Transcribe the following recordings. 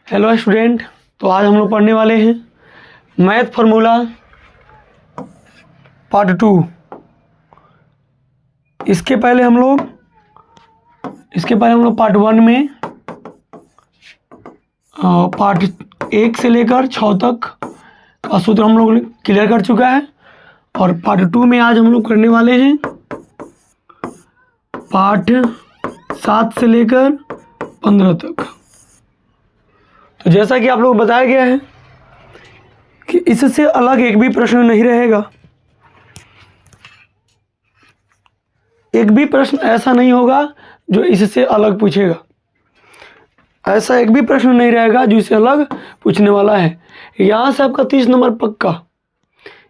Hello student. तो आज हम लोग पढ़ने वाले हैं मैथ फार्मूला पार्ट 2। इसके पहले हम लोग पार्ट 1 में पार्ट 1 से लेकर 6 तक का सूत्र हम लोग क्लियर कर चुका है, और पार्ट 2 में आज हम लोग करने वाले हैं पार्ट 7 से लेकर 15 तक। तो जैसा कि आप लोग बताया गया है कि इससे अलग एक भी प्रश्न नहीं रहेगा, एक भी प्रश्न ऐसा नहीं होगा जो इससे अलग पूछेगा, ऐसा एक भी प्रश्न नहीं रहेगा जो इससे अलग पूछने वाला है। यहाँ से आपका 30 नंबर पक्का,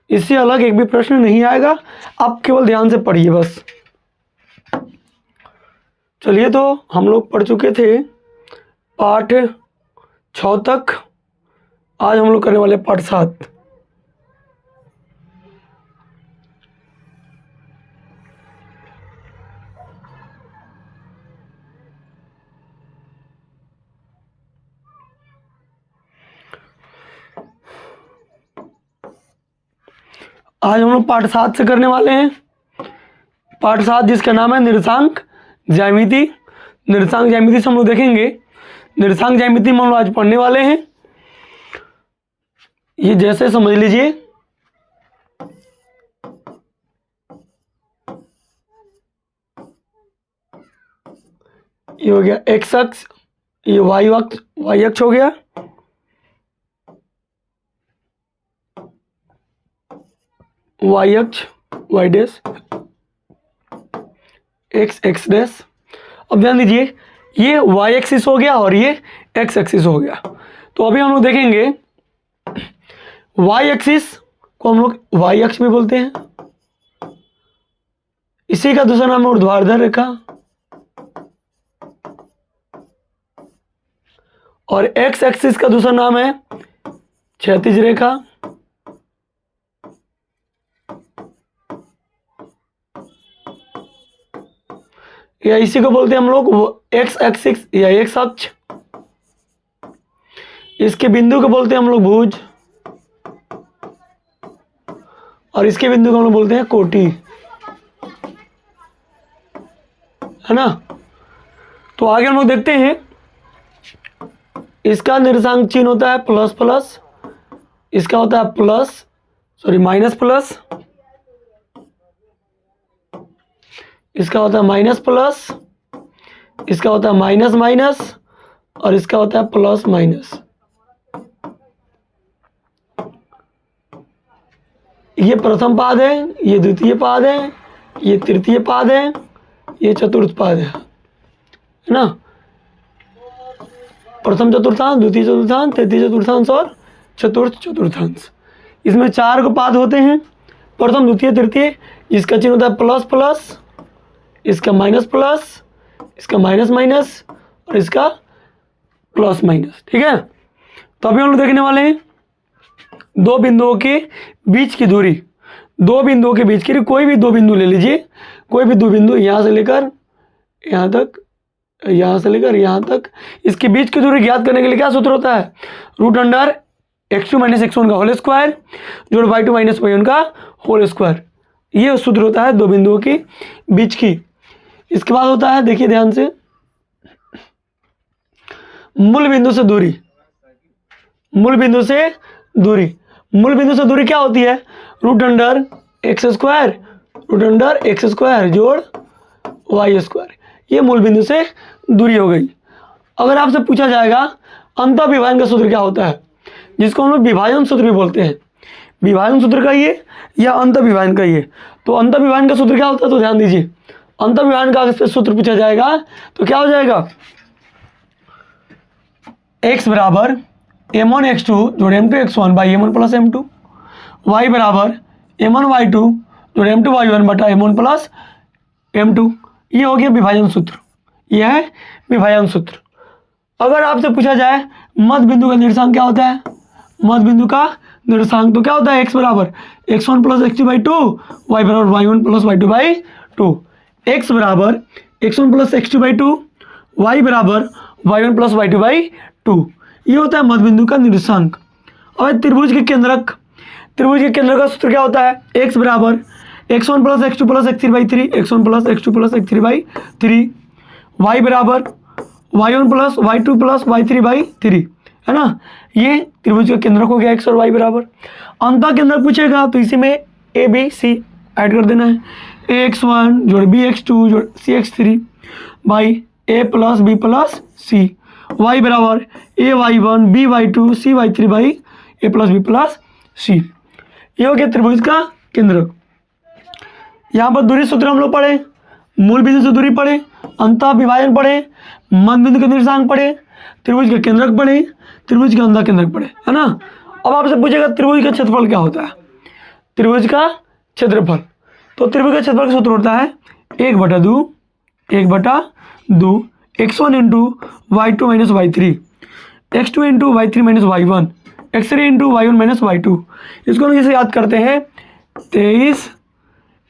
इससे अलग एक भी प्रश्न नहीं आएगा। आप केवल ध्यान से पढ़िए बस। चलिए, तो हम लोग पढ़ चुके थे पार्ट 6 तक, आज हम लोग करने वाले पार्ट 7। आज हम लोग पार्ट 7 से करने वाले हैं पार्ट 7, जिसका नाम है निर्देशांक ज्यामिति। निर्देशांक ज्यामिति से हम लोग देखेंगे। निर्देशांक ज्यामिति में हम लोग आज पढ़ने वाले हैं। ये जैसे समझ लीजिए, ये हो गया एक्स अक्ष, ये वाई अक्ष हो गया, वाई अक्ष वाई डैश, एक्स डैश। अब ध्यान दीजिए, ये वाई एक्सिस हो गया और ये एक्स एक्सिस हो गया। तो अभी हम लोग देखेंगे वाई एक्सिस को हम लोग वाई अक्ष में बोलते हैं, इसी का दूसरा नाम है ऊर्ध्वाधर रेखा, और एक्स एक्सिस का दूसरा नाम है क्षैतिज रेखा। या इसी को बोलते हैं हम लोग एक्स एक्सिस या एक्स अक्ष। इसके बिंदु को बोलते हैं हम लोग भुज, और इसके बिंदु को हम लोग बोलते हैं कोटि, है ना। तो आगे हम लोग देखते हैं, इसका निर्देशांक चिन्ह होता है प्लस प्लस, इसका होता है माइनस प्लस, इसका होता है माइनस प्लस, इसका होता है माइनस माइनस, और इसका होता है प्लस माइनस। ये प्रथम पाद है, ये द्वितीय पाद है, ये तृतीय पाद है, ये चतुर्थ पाद है ना। प्रथम चतुर्थांश, द्वितीय चतुर्थांश, तृतीय चतुर्थांश और चतुर्थ चतुर्थांश। इसमें 4 को पाद होते हैं, प्रथम द्वितीय तृतीय। इसका चिन्ह होता है प्लस प्लस, इसका माइनस प्लस, इसका माइनस माइनस, और इसका प्लस माइनस। ठीक है। तो अभी हम लोग देखने वाले हैं दो बिंदुओं के बीच की दूरी। दो बिंदुओं के बीच की, कोई भी दो बिंदु ले लीजिए, कोई भी दो बिंदु, यहाँ से लेकर यहाँ तक, यहाँ से लेकर यहाँ तक, इसके बीच की दूरी ज्ञात करने के लिए क्या सूत्र होता है? Root under x2 minus x1 का होल स्क्वायर जोड़ y2 माइनस y1 का होल स्क्वायर। ये सूत्र होता है दो बिंदुओं के बीच की। इसके बाद होता है, देखिए ध्यान से, मूल बिंदु से दूरी। मूल बिंदु से दूरी, मूल बिंदु से दूरी क्या होती है? रूट अंडर एक्स स्क्वायर जोड़ वाई स्क्वायर। ये मूल बिंदु से दूरी हो गई। अगर आपसे पूछा जाएगा अंतः विभाजन का सूत्र क्या होता है, जिसको हम लोग विभाजन सूत्र भी बोलते हैं, विभाजन सूत्र का ये या अंतः विभाजन का ये, तो अंतः विभाजन का सूत्र क्या होता है? तो ध्यान दीजिए, अंतः विभाजन का अगर सूत्र पूछा जाएगा तो क्या हो जाएगा? x बराबर m1 x2 जोड़ m2 x1 by m1 plus m2, y बराबर m1 y2 जोड़ m2 y1 बटा m1 प्लस m2। ये हो गया विभाजन सूत्र, यह है विभाजन सूत्र। अगर आपसे पूछा जाए मध्य बिंदु का निर्देशांक क्या होता है? मध्य बिंदु का निर्देशांक तो क्या होता है? x बराबर x1 plus x2 by 2, y बराबर y1 plus y2 by 2। x बराबर x1 plus x2 by 2, y बराबर y1 प्लस y2 बाई 2। ये होता है मध्य बिंदु का निर्देशांक। अब त्रिभुज के केंद्रक, त्रिभुज के केंद्र का सूत्र क्या होता है, x बराबर x1 plus x2 plus x3 by 3, x1 plus x2 plus x3 by 3, y बराबर y1 plus y2 plus y3 by 3, है ना। ये त्रिभुज का केंद्रक हो गया x और y बराबर। अंतः केंद्रक पूछेगा तो इसी में a b c ऐड कर देना है, ax1 जोड़ bx2 जोड़ cx3 by a plus b plus c, y बराबर ay1 by2 cy3 by a plus b plus c। ये हो गया त्रिभुज का केंद्रक। यहाँ पर दूरी सूत्र हम लोग पढ़े, मूल बिंदु से दूरी पढ़े, अंतः विभाजन पढ़े, मध्य बिंदु के निर्देशांक पढ़े, त्रिभुज के केंद्रक पढ़े, त्रिभुज के अंतः केंद्रक पढ़े, है ना। अब आपसे पूछेगा त्रिभुज का क्षेत्रफल क्या होता है, त्रिभुज का क्षेत्रफल। तो त्रिभुज का क्षेत्रफल का सूत्र होता है 1/2 x1 into y2 minus y3, x2 into y3 minus y1, x3 into y1 minus y2। इसको हम जैसे याद करते हैं 23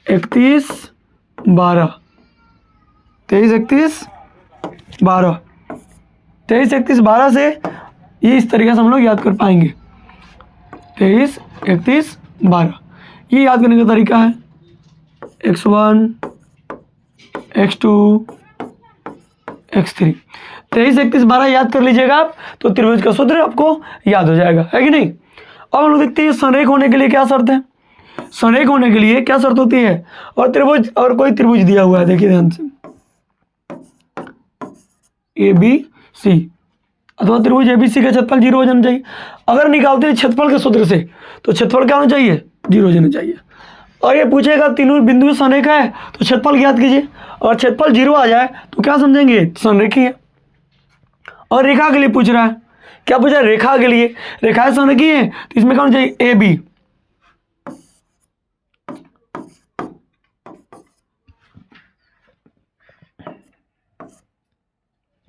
31 12, 23 31 12, 23 31 12 से ये इस तरीके से हम लोग याद कर पाएंगे। 23 31 12 ये याद करने का तरीका है, x1 x2 x3, 23 31 12 याद कर लीजिएगा आप, तो त्रिभुज का सूत्र आपको याद हो जाएगा, है कि नहीं। अब हम लोग देखते हैं संरेख होने के लिए क्या शर्त है, संरेख होने के लिए क्या शर्त होती है। और त्रिभुज, और कोई त्रिभुज दिया हुआ है, देखिए ध्यान से, ए बी सी अथवा त्रिभुज ABC का क्षेत्रफल 0 हो जाना चाहिए। अगर निकालते हैं क्षेत्रफल के सूत्र से तो क्षेत्रफल क्या होना चाहिए, 0 हो जाना चाहिए। और ये पूछेगा तीनों बिंदु संरेखा है तो क्षेत्रफल ज्ञात कीजिए, और क्षेत्रफल 0 आ जाए तो क्या समझेंगे, संरेखी है। और रेखा के लिए पूछ रहा है, क्या पूछ रहा है, रेखा के लिए, रेखाएं संरेखी है तो इसमें क्या होना चाहिए, AB।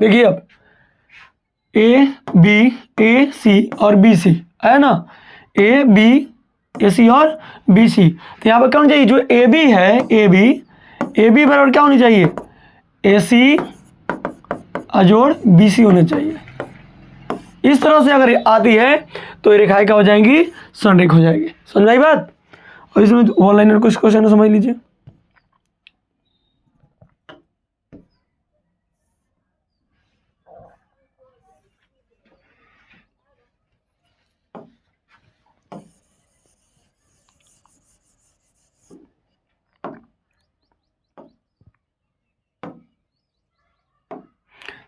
देखिए अब ABC और BC है ना, ABC और BC, तो यहाँ पर क्या होना चाहिए, जो AB है AB बराबर क्या होनी चाहिए, AC अजोड़ BC होना चाहिए। इस तरह से अगर आती है तो ये रेखाएं क्या हो जाएंगी, संरेख हो जाएगी। समझाई बात। और इसमें ऑनलाइन कुछ क्वेश्चन समझ लीजिए।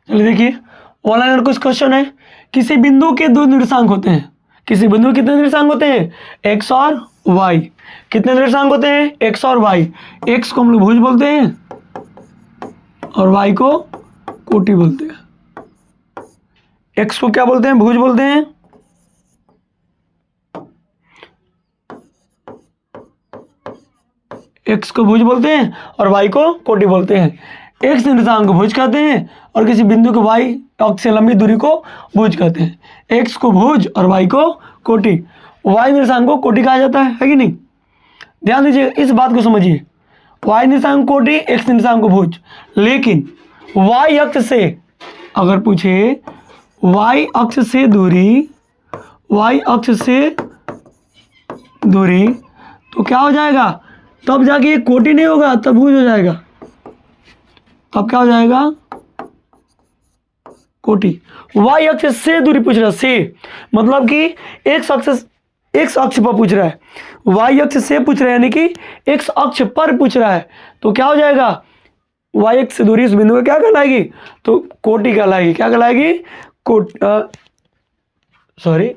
चलिए देखिए ऑनलाइन कुछ क्वेश्चन है। किसी बिंदु के दो निर्देशांक होते हैं, किसी बिंदु के कितने निर्देशांक होते हैं, x और y। कितने निर्देशांक होते हैं, x और y। x को हम लोग भुज बोलते हैं और y को कोटि बोलते हैं। x को क्या बोलते हैं, भुज बोलते हैं, x को भुज बोलते हैं और y को कोटि बोलते हैं। x निर्देशांक को भुज कहते हैं और किसी बिंदु के y अक्ष से लंबी दूरी को भुज कहते हैं। x को भुज और y को कोटि, y निर्देशांक को कोटि कहा जाता है कि नहीं। ध्यान दीजिए, इस बात को समझिए, y निर्देशांक कोटि, x निर्देशांक को भुज। लेकिन y अक्ष से अगर पूछे, y अक्ष से दूरी, y अक्ष से दूरी तो क्या हो जाएगा, तब जाके ये कोटि नहीं होगा, तब भुज हो जाएगा। तब क्या हो जाएगा, कोटि। y अक्ष से दूरी पूछ रहा है, से मतलब कि x अक्ष पर पूछ रहा है, y अक्ष से पूछ रहा है, यानी कि x अक्ष पर पूछ रहा है, तो क्या हो जाएगा, y अक्ष से दूरी इस बिंदु में क्या कहलाएगी, तो कोटि कहलाएगी। क्या कहलाएगी,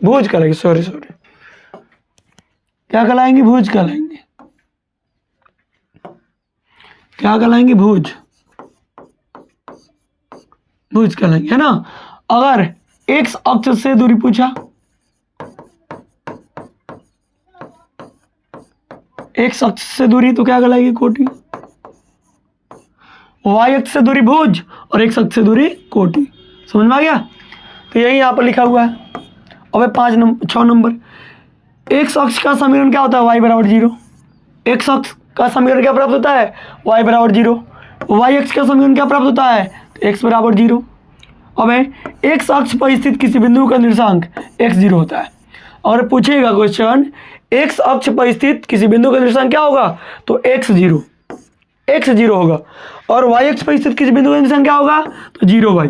भुज कहलाएगी, सॉरी क्या कहलाएंगी, भुज कहलाएंगे। क्या कहलाएंगे, भुज कहलाएंगे, है ना। अगर x अक्ष से दूरी पूछा, x अक्ष से दूरी तो क्या कहलाएगी, कोटि। y अक्ष से दूरी भुज और x अक्ष से दूरी कोटि। समझ में आ गया। तो यही यहाँ पर लिखा हुआ है। अब 6 नंबर, x अक्ष का समीकरण क्या होता है, y बराबर 0। x अक्ष का समीकरण क्या प्राप्त होता है, y बराबर 0। y अक्ष का समीकरण क्या प्राप्त होता है, x बराबर 0। अब है एक्स अक्ष पर स्थित किसी बिंदु का निर्देशांक x0 होता है। और पूछेगा क्वेश्चन एक्स अक्ष पर स्थित किसी बिंदु का निर्देशांक क्या होगा, तो x0 होगा। और y अक्ष पर स्थित किसी बिंदु का निर्देशांक क्या होगा, तो 0y।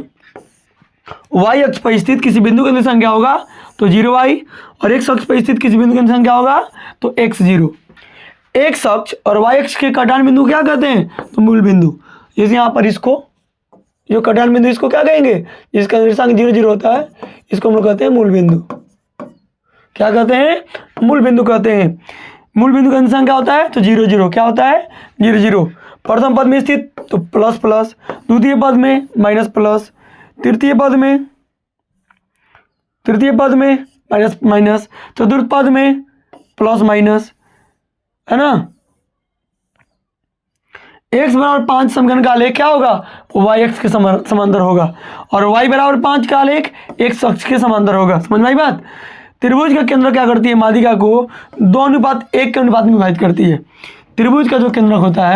y अक्ष पर स्थित किसी बिंदु का निर्देशांक क्या होगा, तो 0y। और x अक्ष पर स्थित किसी बिंदु का निर्देशांक क्या होगा, तो x0। x अक्ष और y अक्ष के कटान बिंदु क्या कहते हैं, तो मूल बिंदु। जैसे यहाँ पर इसको जो कटान बिंदु इसको क्या कहेंगे, जिसका निर्देशांक 0 होता है, इसको हम लोग कहते हैं मूल बिंदु। क्या कहते हैं, मूल बिंदु कहते हैं। मूल बिंदु का निर्देशांक क्या होता है, तो 0 क्या होता है, 0। प्रथम पद में स्थित तो प्लस प्लस, द्वितीय पद में माइनस प्लस, तृतीय पद में माइनस माइनस, चतुर्थ पद में प्लस माइनस, है ना। x बराबर 5 समीकरण का आलेख क्या होगा, y अक्ष के समांतर होगा। और y बराबर 5 का आलेख x अक्ष के समांतर होगा। समझ में आई बात। त्रिभुज का केंद्र क्या करती है, माध्यिका को 2:1 के अनुपात में विभाजित करती है। त्रिभुज का जो केंद्रक होता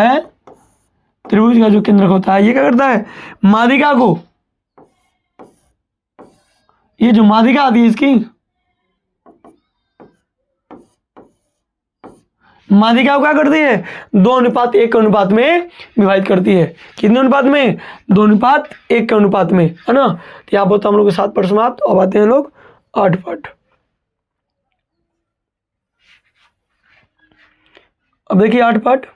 है, ये क्या करता है, माध्यिका को, ये जो माध्यिका आती है इसकी माध्यिका को क्या करती है, 2:1 के अनुपात में विभाजित करती है। कितने अनुपात में, 2:1 के अनुपात में, है ना। तो यहाँ पर तो हम लोग के 7 पाठ समाप्त। अब आते हैं लोग 8 पाठ। अब देखिए 8 पाठ।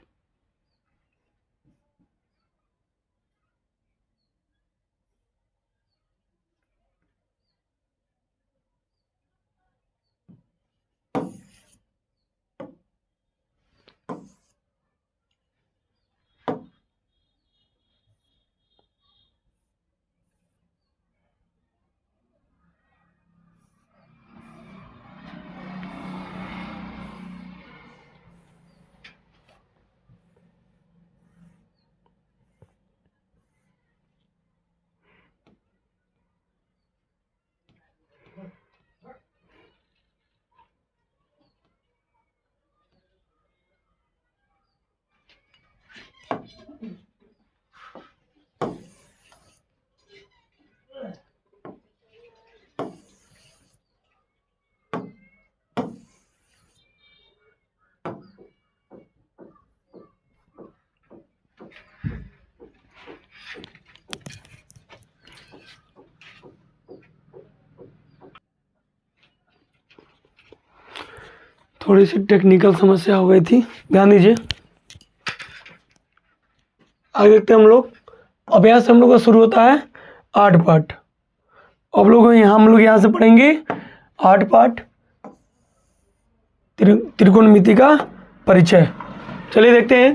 थोड़ी सी टेक्निकल समस्या हो गई थी, ध्यान दीजिए। आगे देखते हैं हम लोग। अभ्यास हम लोग का शुरू होता है 8 पाठ। अब लोग हम लोग यहाँ से पढ़ेंगे 8 पाठ त्रिकोणमिति का परिचय। चलिए देखते हैं।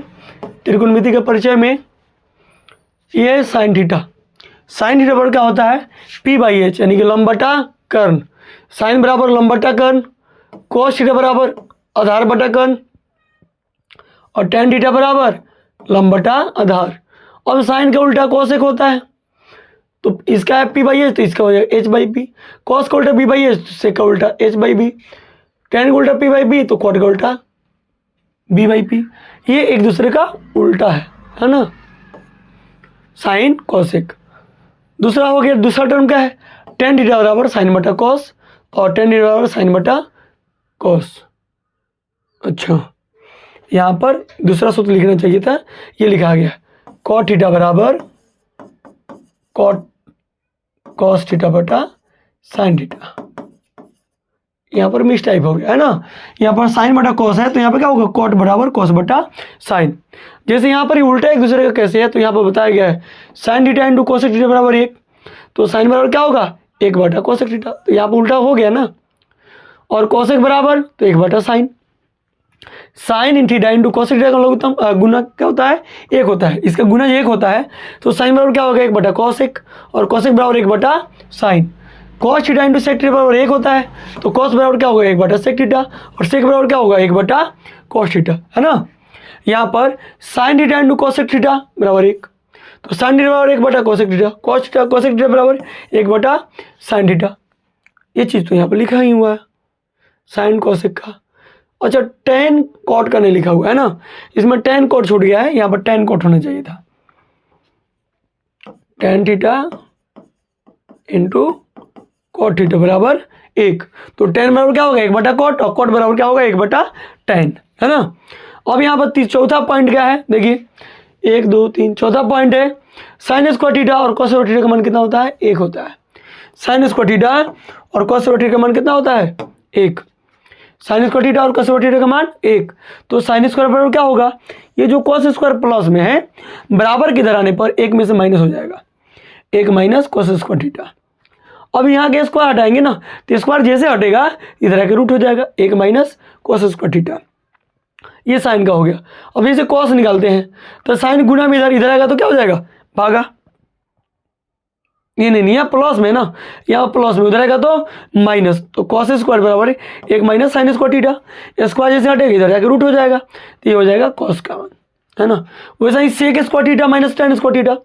त्रिकोणमिति के परिचय में ये साइन थीटा बराबर क्या होता है, p/h, यानी कि लंब बटा कर्ण। साइन बराबर लंब बटा कर्ण, कोस थीटा बराबर आधार बटा कर्ण, और टेन थीटा बराबर लंब बटा आधार। अब साइन का उल्टा कोसेक होता है, तो इसका है p/h, तो इसका हो जाएगा h/p। कॉस का उल्टा b/h, तो सेक का उल्टा h/b। टेन का उल्टा p/b, तो कॉट का उल्टा b/p। ये एक दूसरे का उल्टा है ना, साइन कोसेक। दूसरा हो गया, दूसरा टर्म क्या है, टेन थीटा बराबर साइन बटा कॉस, और टेन थीटा बराबर साइन बटा कॉस। अच्छा, यहाँ पर दूसरा सूत्र लिखना चाहिए था, ये लिखा गया कॉट थीटा बराबर कॉस थीटा बटा साइन थीटा। यहाँ पर मिस टाइप हो गया है ना, यहाँ पर साइन बटा कॉस है, तो यहाँ पर क्या होगा, कॉट बराबर कॉस बटा साइन। जैसे यहाँ पर ही उल्टा एक दूसरे का कैसे है, तो यहाँ पर बताया गया है sine theta into cosec theta बराबर 1, तो साइन बराबर क्या होगा, 1 बटा कोसेक थीटा, तो यहाँ पर उल्टा हो गया ना। और कोसेक बराबर तो 1 बटा sine, sine in theta into cosec theta का लघुत्तम गुना क्या होता है, 1 होता है, इसका गुना 1 होता है, तो साइन बराबर क्या होगा, 1 बटा कोसेक, और कोसेक बराबर 1 बटा sine. Cos theta into sec theta बराबर 1 होता है, तो कॉस बराबर क्या होगा, 1 बटा सेक थीटा, और सेक बराबर क्या होगा, 1 बटा कॉस थीटा, है ना। यहाँ पर sine theta into cosec theta बराबर 1, तो साइन थीटा बराबर 1 बटा कोसेक थीटा, कोसेक थीटा बराबर 1 बटा साइन थीटा। ये चीज़ तो यहाँ पर लिखा ही हुआ है साइन कोसेक का। अच्छा, टेन कॉट का नहीं लिखा हुआ है ना, इसमें टेन कॉट छूट गया है, यहाँ पर टेन कॉट होना चाहिए था। Tan theta into cot theta बराबर 1। तो tan बराबर क्या होगा 1/cot, और cot बराबर क्या होगा 1/tan, है ना। अब यहाँ पर चौथा पॉइंट क्या है, देखिए 1 2 3 चौथा पॉइंट है साइन स्क्वायर थीटा और cos स्क्वायर थीटा का मान कितना होता है 1 होता है। साइन स्क्वायर थीटा और cos स्क्वायर थीटा का मान कितना होता है 1। साइन स्क्वायर थीटा और cos स्क्वायर थीटा का मान 1। तो साइन स्क्वायर बराबर क्या होगा, ये जो cos स्क्वायर प्लस में है बराबर की इधर आने पर 1 में से माइनस हो जाएगा, 1 माइनस cos स्क्वायर थीटा। अब यहाँ के स्क्वायर हटाएंगे ना, तो स्क्वायर जैसे हटेगा इधर आके रूट हो जाएगा, 1 माइनस cos स्क्वायर थीटा। ये साइन का हो गया। अब इसे cos निकालते हैं, तो साइन गुना में इधर आएगा तो क्या हो जाएगा भागा, ये नहीं यहाँ प्लस में ना, यहाँ प्लस में उधर आएगा तो माइनस, तो cos स्क्वायर बराबर 1 minus sine square theta. Square जैसे हटेगा इधर जाके रूट हो जाएगा, तो ये हो जाएगा cos का मान, है ना। वैसा ही sec square theta minus tan square theta,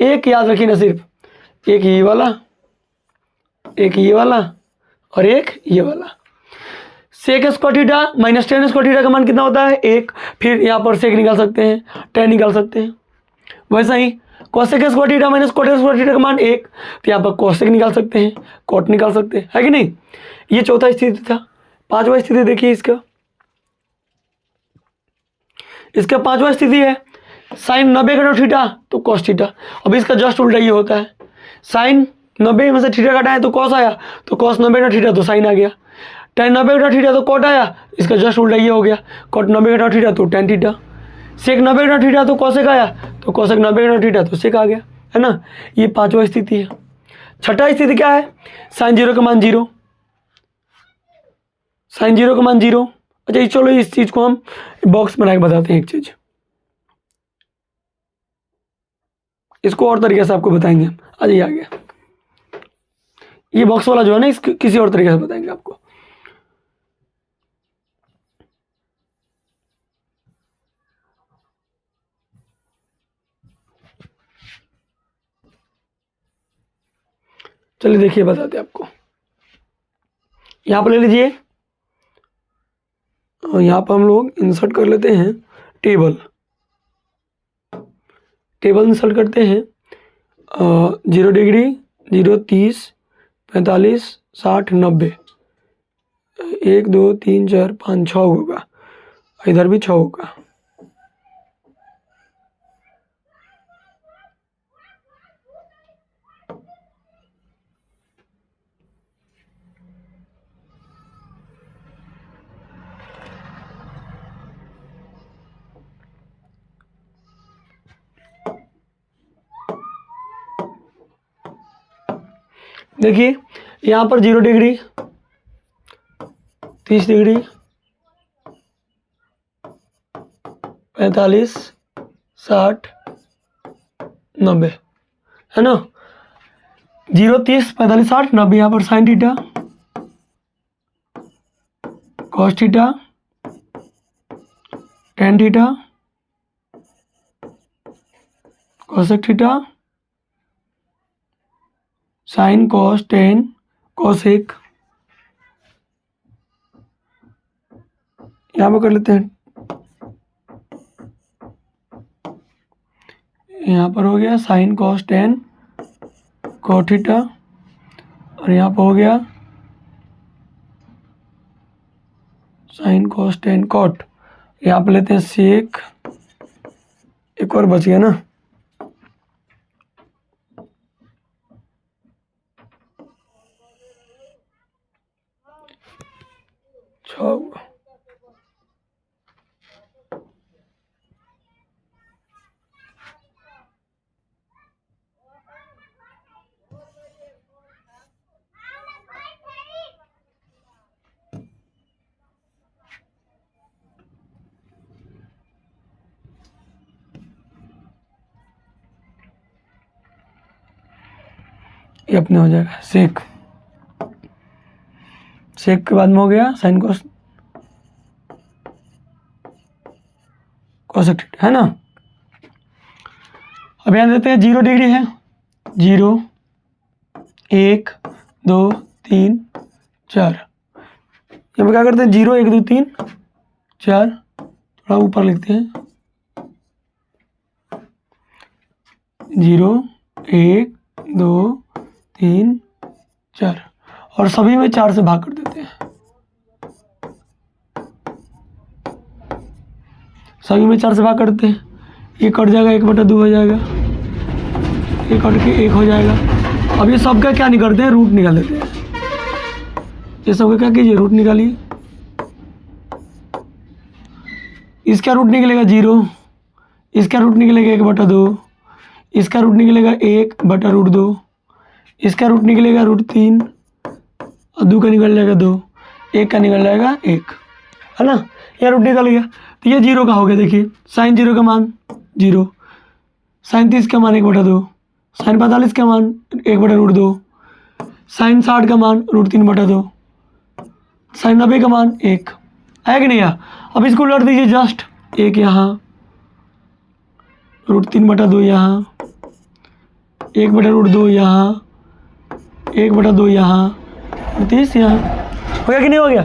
एक याद रखिए ना सिर्फ, एक ये वाला, एक ये वाला और एक ये वाला। Sec square theta minus tan square theta का मान कितना होता है 1। फिर यहाँ पर सेक निकाल सकते हैं, tan निकाल सकते हैं। वैसा ही cosec square theta minus cot square theta का मान 1, तो यहाँ पर कोसेक निकाल सकते हैं, कोट निकाल सकते हैं, है कि नहीं। ये चौथा स्थिति था। पांचवा स्थिति देखिए इसका, इसका पांचवा स्थिति है साइन 90 घटाओ थीटा तो कॉस थीटा। अब इसका जस्ट उल्टा ये होता है, साइन 90 में से थीटा घटाए तो कॉस आया, तो कॉस 90 घटाओ थीटा तो साइन आ गया। tan 90 घटाओ थीटा तो कॉट आया, इसका जस्ट उल्टा ये हो गया, कॉट 90 घटाओ थीटा तो tan थीटा। सेक 90 घटाओ थीटा तो कॉसेक आया, तो कॉसेक 90 घटाओ थीटा तो सेक आ गया, है ना। ये पांचवा स्थिति है। छठा स्थिति क्या है, साइन 0 का मान 0, साइन 0 का मान 0। अच्छा चलो इस चीज को हम बॉक्स बना के बताते हैं एक चीज, इसको और तरीके से आपको बताएंगे हम। आ जाइए आगे, ये बॉक्स वाला जो है ना इसको किसी और तरीके से बताएंगे आपको। चलिए देखिए बताते हैं आपको। यहाँ पर ले लीजिए, और यहाँ पर हम लोग इंसर्ट कर लेते हैं टेबल, टेबल इंसर्ट करते हैं 0 डिग्री 0 30 45 60 90, 1 2 3 4 5 6 होगा, इधर भी 6 होगा। देखिए यहाँ पर 0 डिग्री 30 डिग्री 45 60 90, है ना। 0 30 45 60 90, यहाँ पर sine theta cos theta tan theta cosec theta sine cos tan cosec. यहाँ पर कर लेते हैं, यहाँ पर हो गया sine cos tan cot theta, और यहाँ पर हो गया साइन कॉस tan कॉट। यहाँ पर लेते हैं सेक, एक और बच गया ना, ये अपने हो जाएगा सेक, सेक के बाद में हो गया साइन कॉस कोसेक थीटा, है ना। अब यहाँ देते हैं 0 डिग्री है, 0 1 2 3 4, यहाँ पे क्या करते हैं 0 1 2 3 4, थोड़ा ऊपर लिखते हैं 0 1 2 3 4 और सभी में 4 से भाग कर देते हैं। सभी में 4 से भाग करते हैं, ये कट जाएगा, 1/2 हो जाएगा, ये कट के 1 हो जाएगा। अब ये सबका क्या निकालते हैं, रूट निकाल लेते हैं। ये सबका क्या कीजिए, रूट निकालिए। इसका रूट निकलेगा 0, इसका रूट निकलेगा 1/2, इसका रूट निकलेगा 1/√2, इसका रूट निकलेगा √3 और 2 का निकल जाएगा 2, 1 का निकल जाएगा 1, है ना। यह रूट निकल गया तो ये 0 का हो गया। देखिए sin 0 का मान 0, sin 30 का मान 1/2, sin 45 का मान 1/√2, sin 60 का मान √3/2, sin 90 का मान 1 है कि नहीं है। अब इसको उलट दीजिए, जस्ट 1 यहाँ, √3/2 यहाँ, 1/√2 यहाँ, 1/2 यहाँ, 30 यहाँ। हो गया कि नहीं हो गया।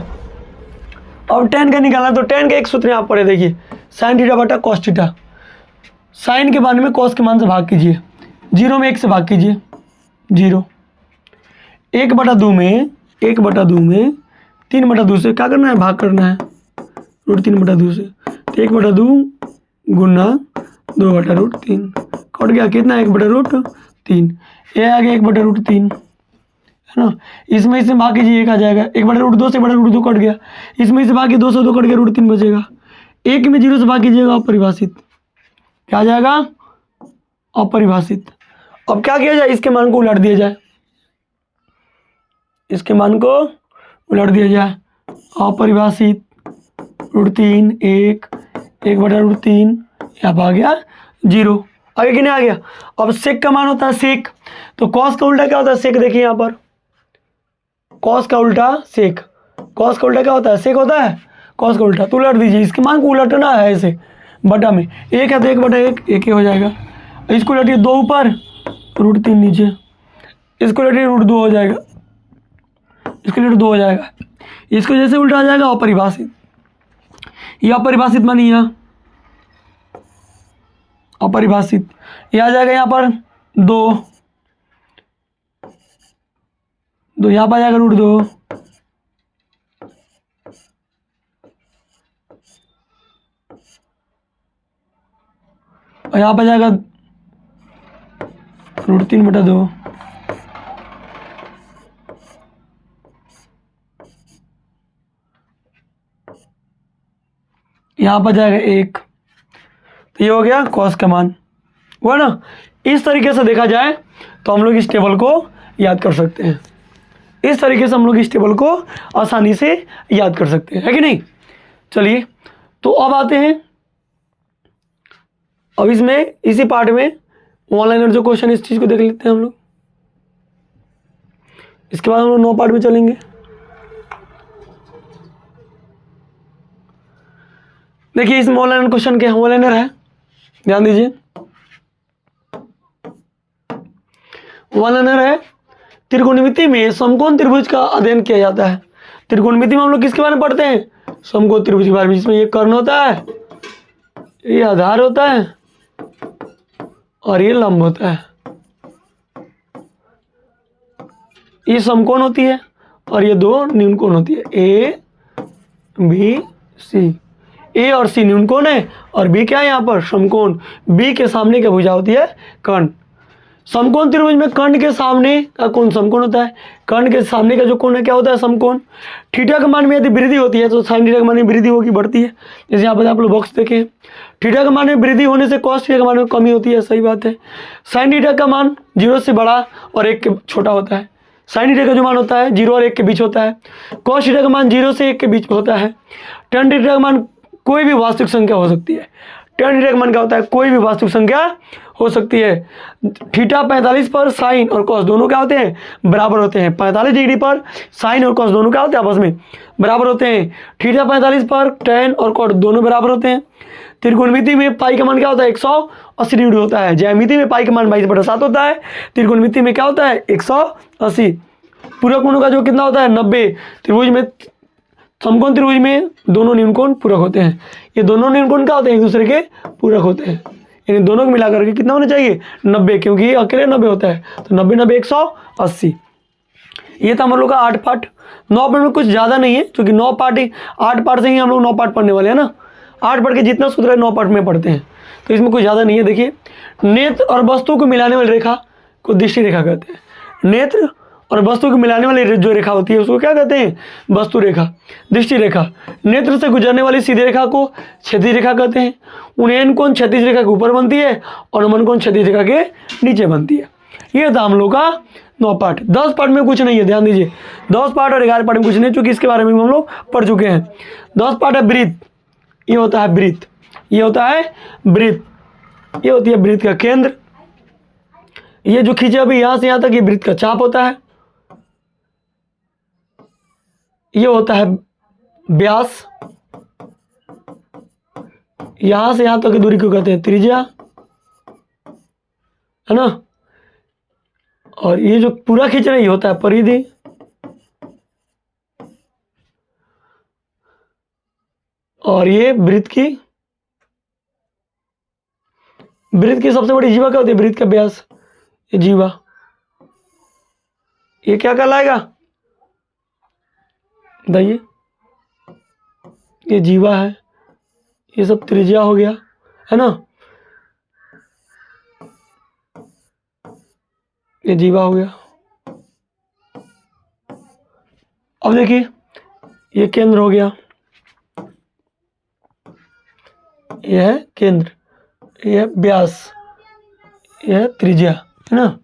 अब tan का निकालना, तो tan का एक सूत्र यहाँ पर है, देखिए sin थीटा बटा cos थीटा। साइन के मान में cos के मान से भाग कीजिए, 0 में 1 से भाग कीजिए, 0, 1/2 में 3/2 से क्या करना है, भाग करना है, √3/2 से। तो 1/2 गुना 2/√3 कट गया, कितना 1/√3, ये आ गया 1/√3, है ना। इसमें इससे भाग कीजिए, 1 आ जाएगा, 1/√2 से 1/√2 कट गया, इसमें इससे भाग 2 से 2 कट गया, √3 बचेगा। 1 में 0 से भाग कीजिएगा, अपरिभाषित, क्या आ जाएगा, अपरिभाषित। अब क्या किया जाए, इसके मान को उलट दिया जाए, इसके मान को उलट दिया जाए, अपरिभाषित √3 1/√3 यहाँ पर आ गया 0, आगे कि नहीं आ गया। अब सेक का मान होता है सेक, तो कॉस का उल्टा क्या होता है, सेक। देखिए यहाँ पर कॉस का उल्टा सेक, कॉस का उल्टा क्या होता है, सेक होता है, कॉस का उल्टा। तो उलट दीजिए, इसके मान को उलटना है ऐसे, बटा में 1 है तो 1/1, 1 ही हो जाएगा। इसको उलटिए 2 ऊपर, √3 नीचे, इसको उलटिए √2 हो जाएगा, इसको उलटिए 2 हो जाएगा। इसको जैसे उल्टा आ जाएगा अपरिभाषित, यह अपरिभाषित मानिए, यहाँ अपरिभाषित, ये आ जाएगा यहाँ पर 2 यहाँ पर आ जाएगा √2, और यहाँ पर आ जाएगा √3/2, यहाँ पर जाएगा 1। तो ये हो गया कॉस का मान, हुआ ना। इस तरीके से देखा जाए तो हम लोग इस टेबल को याद कर सकते हैं, इस तरीके से हम लोग इस टेबल को आसानी से याद कर सकते हैं, है कि नहीं। चलिए तो अब आते हैं, अब इसमें इसी पार्ट में वन लाइनर जो क्वेश्चन, इस चीज़ को देख लेते हैं हम लोग। इसके बाद हम लोग 9 पार्ट में चलेंगे। देखिए इस वन लाइनर क्वेश्चन के वन लाइनर है, ध्यान दीजिए। वन लाइनर है, त्रिकोणमिति में समकोण त्रिभुज का अध्ययन किया जाता है। त्रिकोणमिति में हम लोग किसके बारे में पढ़ते हैं, समकोण त्रिभुज के बारे में, जिसमें ये कर्ण होता है, ये आधार होता है और ये लंब होता है। ये समकोण होती है और ये 2 न्यूनकोण होती है, ए बी सी। ए और सी न्यूनकोण है और बी क्या है, यहाँ पर समकोण। बी के सामने क्या भुजा होती है, कर्ण। समकोण त्रिभुज में कर्ण के सामने का कोण समकोण होता है, कर्ण के सामने का जो कोण है क्या होता है, समकोण। थीटा के मान में यदि वृद्धि होती है तो साइन थीटा के मान में वृद्धि होगी, बढ़ती है। जैसे यहाँ पर आप लोग बॉक्स देखें, थीटा के मान में वृद्धि होने से कॉस थीटा के मान में कमी होती है, सही बात है। साइन थीटा का मान 0 से बड़ा और 1 के छोटा होता है। साइन थीटा का जो मान होता है 0 और 1 के बीच होता है। कॉस थीटा का मान 0 से 1 के बीच होता है। tan थीटा का मान कोई भी वास्तविक संख्या हो सकती है। tan थीटा का मान क्या होता है, कोई भी वास्तविक संख्या हो सकती है। थीटा 45 पर साइन और कॉस दोनों क्या होते हैं, बराबर होते हैं। 45 डिग्री पर साइन और कॉस दोनों क्या होते हैं, आपस में बराबर होते हैं। थीटा 45 पर tan और कॉट दोनों बराबर होते हैं। त्रिकोणमिति में पाई का मान क्या होता है, 180 डिग्री होता है। ज्यामिति में पाई का मान 22/7 होता है। त्रिकोणमिति में क्या होता है, 180। पूरक कोणों का जो कितना होता है, 90। त्रिभुज में, समकोण त्रिभुज में दोनों न्यूनकोण पूरक होते हैं। ये दोनों न्यूनकोण क्या होते हैं, एक दूसरे के पूरक होते हैं। यानी दोनों को मिलाकर के कितना होना चाहिए, 90, क्योंकि ये अकेले 90 होता है। तो 90 90 180। ये था हम लोग का 8 पार्ट। 9 पार्ट में कुछ ज़्यादा नहीं है, क्योंकि 9 पार्ट ही 8 पार्ट से ही हम लोग 9 पार्ट पढ़ने वाले हैं ना। 8 पार्ट के जितना सूत्र है 9 पार्ट में पढ़ते हैं, तो इसमें कुछ ज़्यादा नहीं है। देखिए, नेत्र और वस्तु को मिलाने वाली रेखा को दृष्टि रेखा कहते हैं। नेत्र और वस्तु को मिलाने वाली जो रेखा होती है उसको क्या कहते हैं? वस्तु रेखा, दृष्टि रेखा। नेत्र से गुजरने वाली सीधी रेखा को क्षैतिज रेखा कहते हैं। उन्नयन कोण क्षैतिज रेखा के ऊपर बनती है और नमन कोण क्षैतिज रेखा के नीचे बनती है। ये था हम लोग का 9 पार्ट। 10 पार्ट में कुछ नहीं है, ध्यान दीजिए। 10 पार्ट और 11 पार्ट में कुछ नहीं, चूंकि इसके बारे में हम लोग पढ़ चुके हैं। 10 पार्ट है वृत्त, ये होता है वृत्त, ये होता है वृत्त, ये होती है वृत्त का केंद्र। ये जो खींचे अभी यहाँ से यहाँ तक, ये वृत्त का चाप होता है। ये होता है व्यास, यहां से यहां तक की दूरी को कहते हैं त्रिज्या, है ना। और ये जो पूरा खींच रहा है ये होता है परिधि। और ये वृत्त की सबसे बड़ी जीवा क्या होती है? वृत्त का व्यास, ये जीवा, ये क्या कहलाएगा बताइए? ये जीवा है, ये सब त्रिज्या हो गया, है ना। ये जीवा हो गया। अब देखिए, ये केंद्र हो गया, ये है केंद्र, ये है व्यास, ये है त्रिज्या, है ना।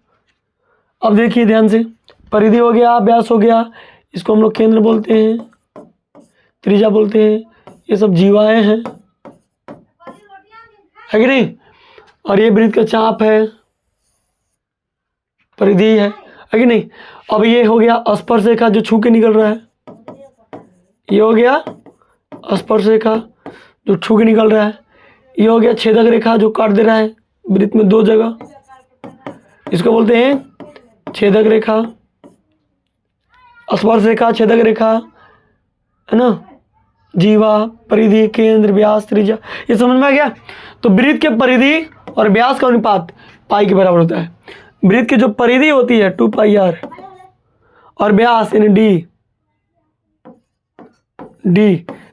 अब देखिए ध्यान से, परिधि हो गया, व्यास हो गया, इसको हम लोग केंद्र बोलते हैं, त्रिज्या बोलते हैं। ये सब जीवाएं हैं, है कि नहीं। और ये वृत्त का चाप है, परिधि है कि नहीं। अब ये हो गया स्पर्श रेखा जो छू के निकल रहा है, ये हो गया स्पर्श रेखा जो छू के निकल रहा है। ये हो गया छेदक रेखा जो काट दे रहा है वृत्त में 2 जगह, इसको बोलते हैं छेदक रेखा, स्पर्श रेखा, छेदक रेखा, है ना। जीवा, परिधि, केंद्र, व्यास, त्रिज्या, ये समझ में आ गया। तो वृत्त के परिधि और व्यास का अनुपात पाई के बराबर होता है। वृत्त की जो परिधि होती है 2πr और व्यास यानी d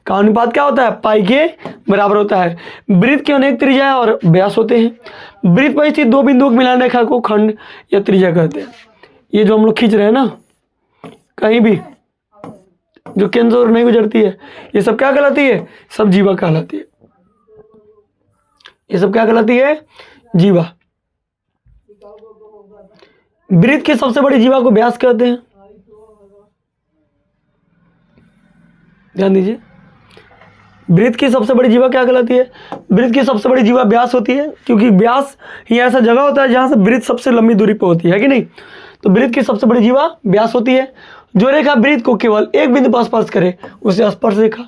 का अनुपात क्या होता है? पाई के बराबर होता है। वृत्त के अनेक त्रिज्या और व्यास होते हैं। वृत्त पर स्थित 2 बिंदुओं की मिलान रेखा को खंड या त्रिज्या कहते हैं। ये जो हम लोग खींच रहे हैं ना, कहीं भी जो केंद्र और नहीं गुजरती है, ये सब क्या कहलाती है? सब जीवा कहलाती है। ये सब क्या कहलाती है? जीवा। वृत्त की सबसे बड़ी जीवा को व्यास कहते हैं। ध्यान दीजिए, वृत्त की सबसे बड़ी जीवा क्या कहलाती है? वृत्त की सबसे बड़ी जीवा व्यास होती है, क्योंकि व्यास ही ऐसा जगह होता है जहां से वृत्त सबसे लंबी दूरी पर होती है कि नहीं। तो वृत्त की सबसे बड़ी जीवा व्यास होती है। जो रेखा वृत्त को केवल एक बिंदु पर स्पर्श करे उसे स्पर्श रेखा,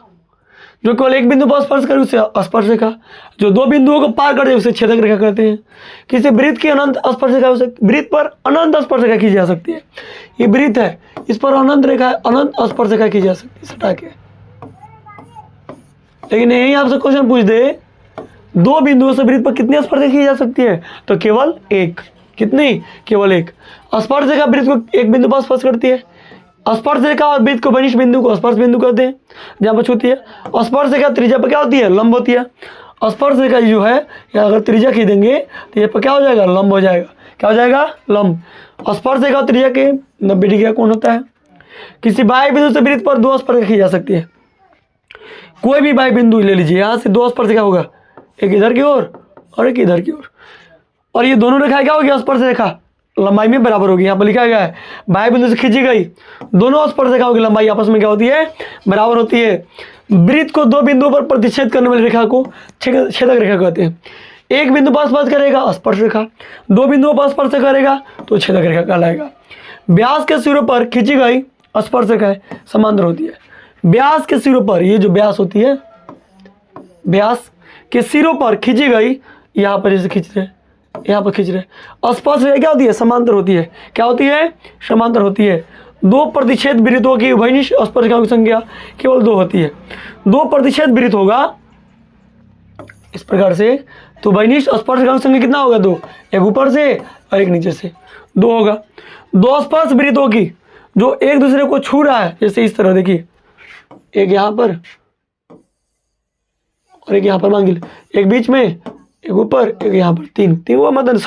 जो केवल एक बिंदु पर स्पर्श करे उसे स्पर्श रेखा, जो 2 बिंदुओं को पार कर दे उसे छेदक रेखा कहते हैं। किसी वृत्त की अनंत स्पर्श रेखा, उसे वृत्त पर अनंत स्पर्श रेखा खींची जा सकती है। ये वृत्त है, इस पर अनंत रेखा, अनंत स्पर्श रेखा खींची जा सकती है सटा के। लेकिन यही आपसे क्वेश्चन पूछ दे, 2 बिंदुओं से वृत्त पर कितनी स्पर्श रेखा खींची जा सकती है? तो केवल एक। कितनी? केवल एक। स्पर्श रेखा वृत्त को एक बिंदु पर स्पर्श करती है। स्पर्श रेखा और वृत्त को वनिष्ठ बिंदु को स्पर्श बिंदु कहते हैं, जहाँ पर छूती है। स्पर्श रेखा त्रिज्या पर क्या होती है? लंब होती है। स्पर्श रेखा जो है, या अगर त्रिज्या खींचेंगे तो ये पर क्या हो जाएगा? लंब हो जाएगा। क्या हो जाएगा? लंब। स्पर्श रेखा और त्रिज्या के 90 डिग्री का कोण होता है। किसी बाह्य बिंदु से वृत्त पर 2 स्पर्श रेखा खींची जा सकती है। कोई भी बाह्य बिंदु ले लीजिए, यहाँ से 2 स्पर्श रेखा होगा, एक इधर की ओर और एक इधर की ओर, और ये दोनों रेखाएं क्या होगी? स्पर्श रेखा लंबाई में बराबर होगी। यहाँ पर लिखा गया है बाह्य बिंदु से खींची गई दोनों स्पर्श रेखाओं की लंबाई आपस में क्या होती है? बराबर होती है। वृत्त को 2 बिंदुओं पर प्रतिच्छेद करने वाली रेखा को छेदक रेखा कहते हैं। एक बिंदु पर स्पर्श करेगा स्पर्श रेखा, 2 बिंदुओं पर स्पर्श करेगा तो छेदक रेखा कहलाएगा। व्यास के सिरों पर खींची गई स्पर्श रेखा समांतर होती है। व्यास के सिरों पर, ये जो व्यास होती है, व्यास के सिरों पर खींची गई, यहाँ पर जैसे खींच रहे, यहाँ पर खींच रहे, स्पर्श रेखा क्या होती है? समांतर होती है। क्या होती है? समांतर होती है। 2 प्रतिच्छेद वृत्तों की उभयनिष्ठ स्पर्श रेखाओं की संख्या केवल 2 होती है। 2 प्रतिच्छेद वृत्त होगा इस प्रकार से, तो उभयनिष्ठ स्पर्श रेखाओं की संख्या कितना होगा? 2। एक ऊपर से और एक नीचे से 2 होगा। 2 स्पर्श वृत्तों की जो एक दूसरे को छू रहा है, जैसे इस तरह देखिए, एक यहाँ पर और एक यहाँ पर मान लीजिए, एक बीच में, एक ऊपर, एक यहाँ पर, तीन तीन हुआ, मतलब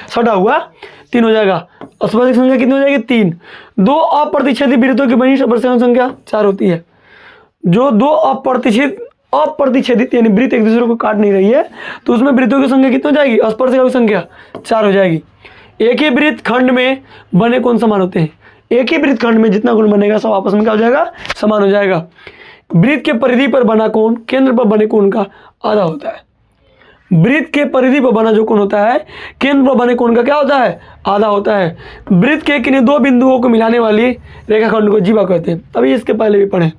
सटा हुआ तीन हो जाएगा। अस्पर्शिक संख्या कितनी हो जाएगी? तीन। दो अप्रतिच्छेदी वृत्तों की बनी स्पर्शरेखा संख्या 4 होती है। जो दो अप्रतिच्छेदित यानी वृत्त एक दूसरे को काट नहीं रही है, तो उसमें वृत्तों की संख्या कितनी हो जाएगी? स्पर्शरेखा की संख्या 4 हो जाएगी। एक ही वृत्त खंड में बने कोण समान होते हैं। एक ही वृत्त खंड में जितना कोण बनेगा सब आपस में क्या हो जाएगा? समान हो जाएगा। वृत्त के परिधि पर बना कोण केंद्र पर बने कोण का आधा होता है। वृत्त के परिधि पर बना जो कोण होता है केंद्र पर बने कोण का क्या होता है? आधा होता है। वृत्त के किन्हीं दो बिंदुओं को मिलाने वाली रेखाखंड को जीवा कहते हैं। अभी इसके पहले भी पढ़े।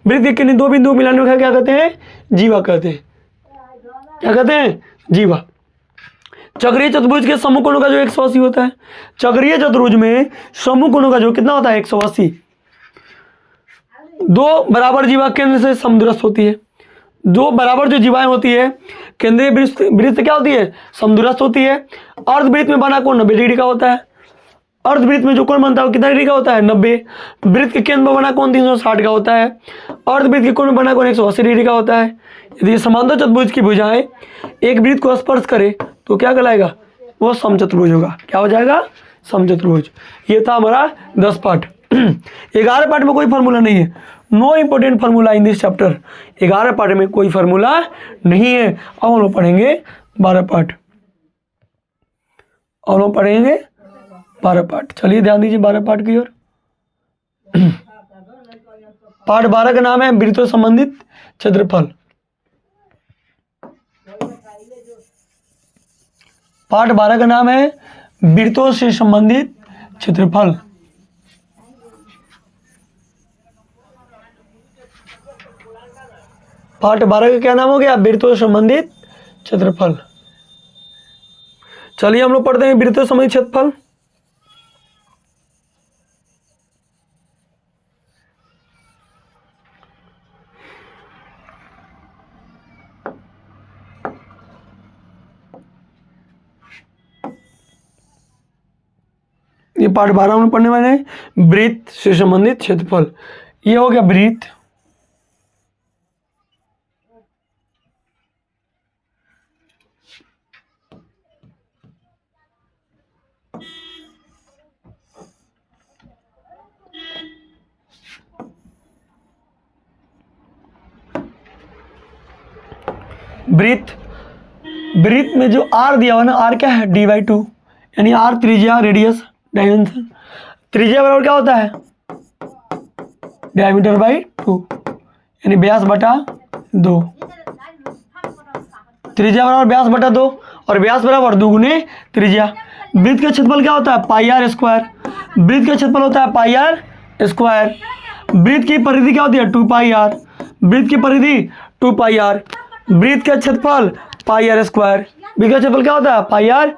वृत्त के किन्हीं दो बिंदुओं को मिलाने वाला क्या कहते हैं? जीवा कहते हैं। क्या कहते हैं? जीवा। चक्रीय चतुर्भुज के समूह कोणों का जो 180 होता है, चक्रीय चतुर्भुज में समूह कोणों का जो कितना होता है? 180। दो बराबर जीवा केंद्र से समदूरस्थ होती है। दो बराबर जो जीवाएं होती है केंद्रीय वृत्त से क्या होती है? समदूरस्थ होती है। अर्धवृत्त में बना कोण 90 डिग्री का होता है। अर्धवृत्त में जो कोण बनता है वो कितना डिग्री का होता है? 90। वृत्त के केंद्र में बना कोण 360 का होता है। अर्धवृत्त के कोण में बना कोण 180 डिग्री का होता है। यदि समांतर चतुर्भुज की भुजाएं एक वृत्त को स्पर्श करे तो क्या कहलाएगा? वो समचतुर्भुज होगा। क्या हो जाएगा? समचतुर्भुज। ये था हमारा 10 पार्ट। 11 पार्ट में कोई फार्मूला नहीं है। Know important formula in this chapter. 11 part में कोई फार्मूला नहीं है। अब हम लोग पढ़ेंगे 12 पार्ट। और हम लोग पढ़ेंगे 12 पार्ट। चलिए ध्यान दीजिए 12 पार्ट की ओर। पार्ट 12 का नाम है वृत्तों संबंधित क्षेत्रफल। पार्ट 12 का नाम है वृत्तों से संबंधित क्षेत्रफल। पार्ट 12 का क्या नाम हो गया? वृत्तों से संबंधित क्षेत्रफल। चलिए हम लोग पढ़ते हैं वृत्तों से संबंधित क्षेत्रफल। ये पार्ट 12 में पढ़ने वाले हैं वृत्त से संबंधित क्षेत्रफल। ये हो गया वृत्त। वृत्त में जो आर दिया हुआ ना, आर क्या है? d/2, यानी आर त्रिज्या, रेडियस, डायमेंशन। त्रिज्या बराबर क्या होता है? डायमीटर बाई 2, यानी व्यास बटा 2। त्रिज्या बराबर व्यास बटा 2 और व्यास बराबर 2 गुने त्रिज्या। वृत्त का क्षेत्रफल क्या होता है? Pi R square. वृत्त का क्षेत्रफल होता है पाई आर स्क्वायर। वृत्त की परिधि क्या होती है? 2 पाई आर। वृत्त की परिधि 2 पाई आर। वृत्त का क्षेत्रफल पाई आर स्क्वायर। वृत्त का क्षेत्रफल क्या होता है? Pi are.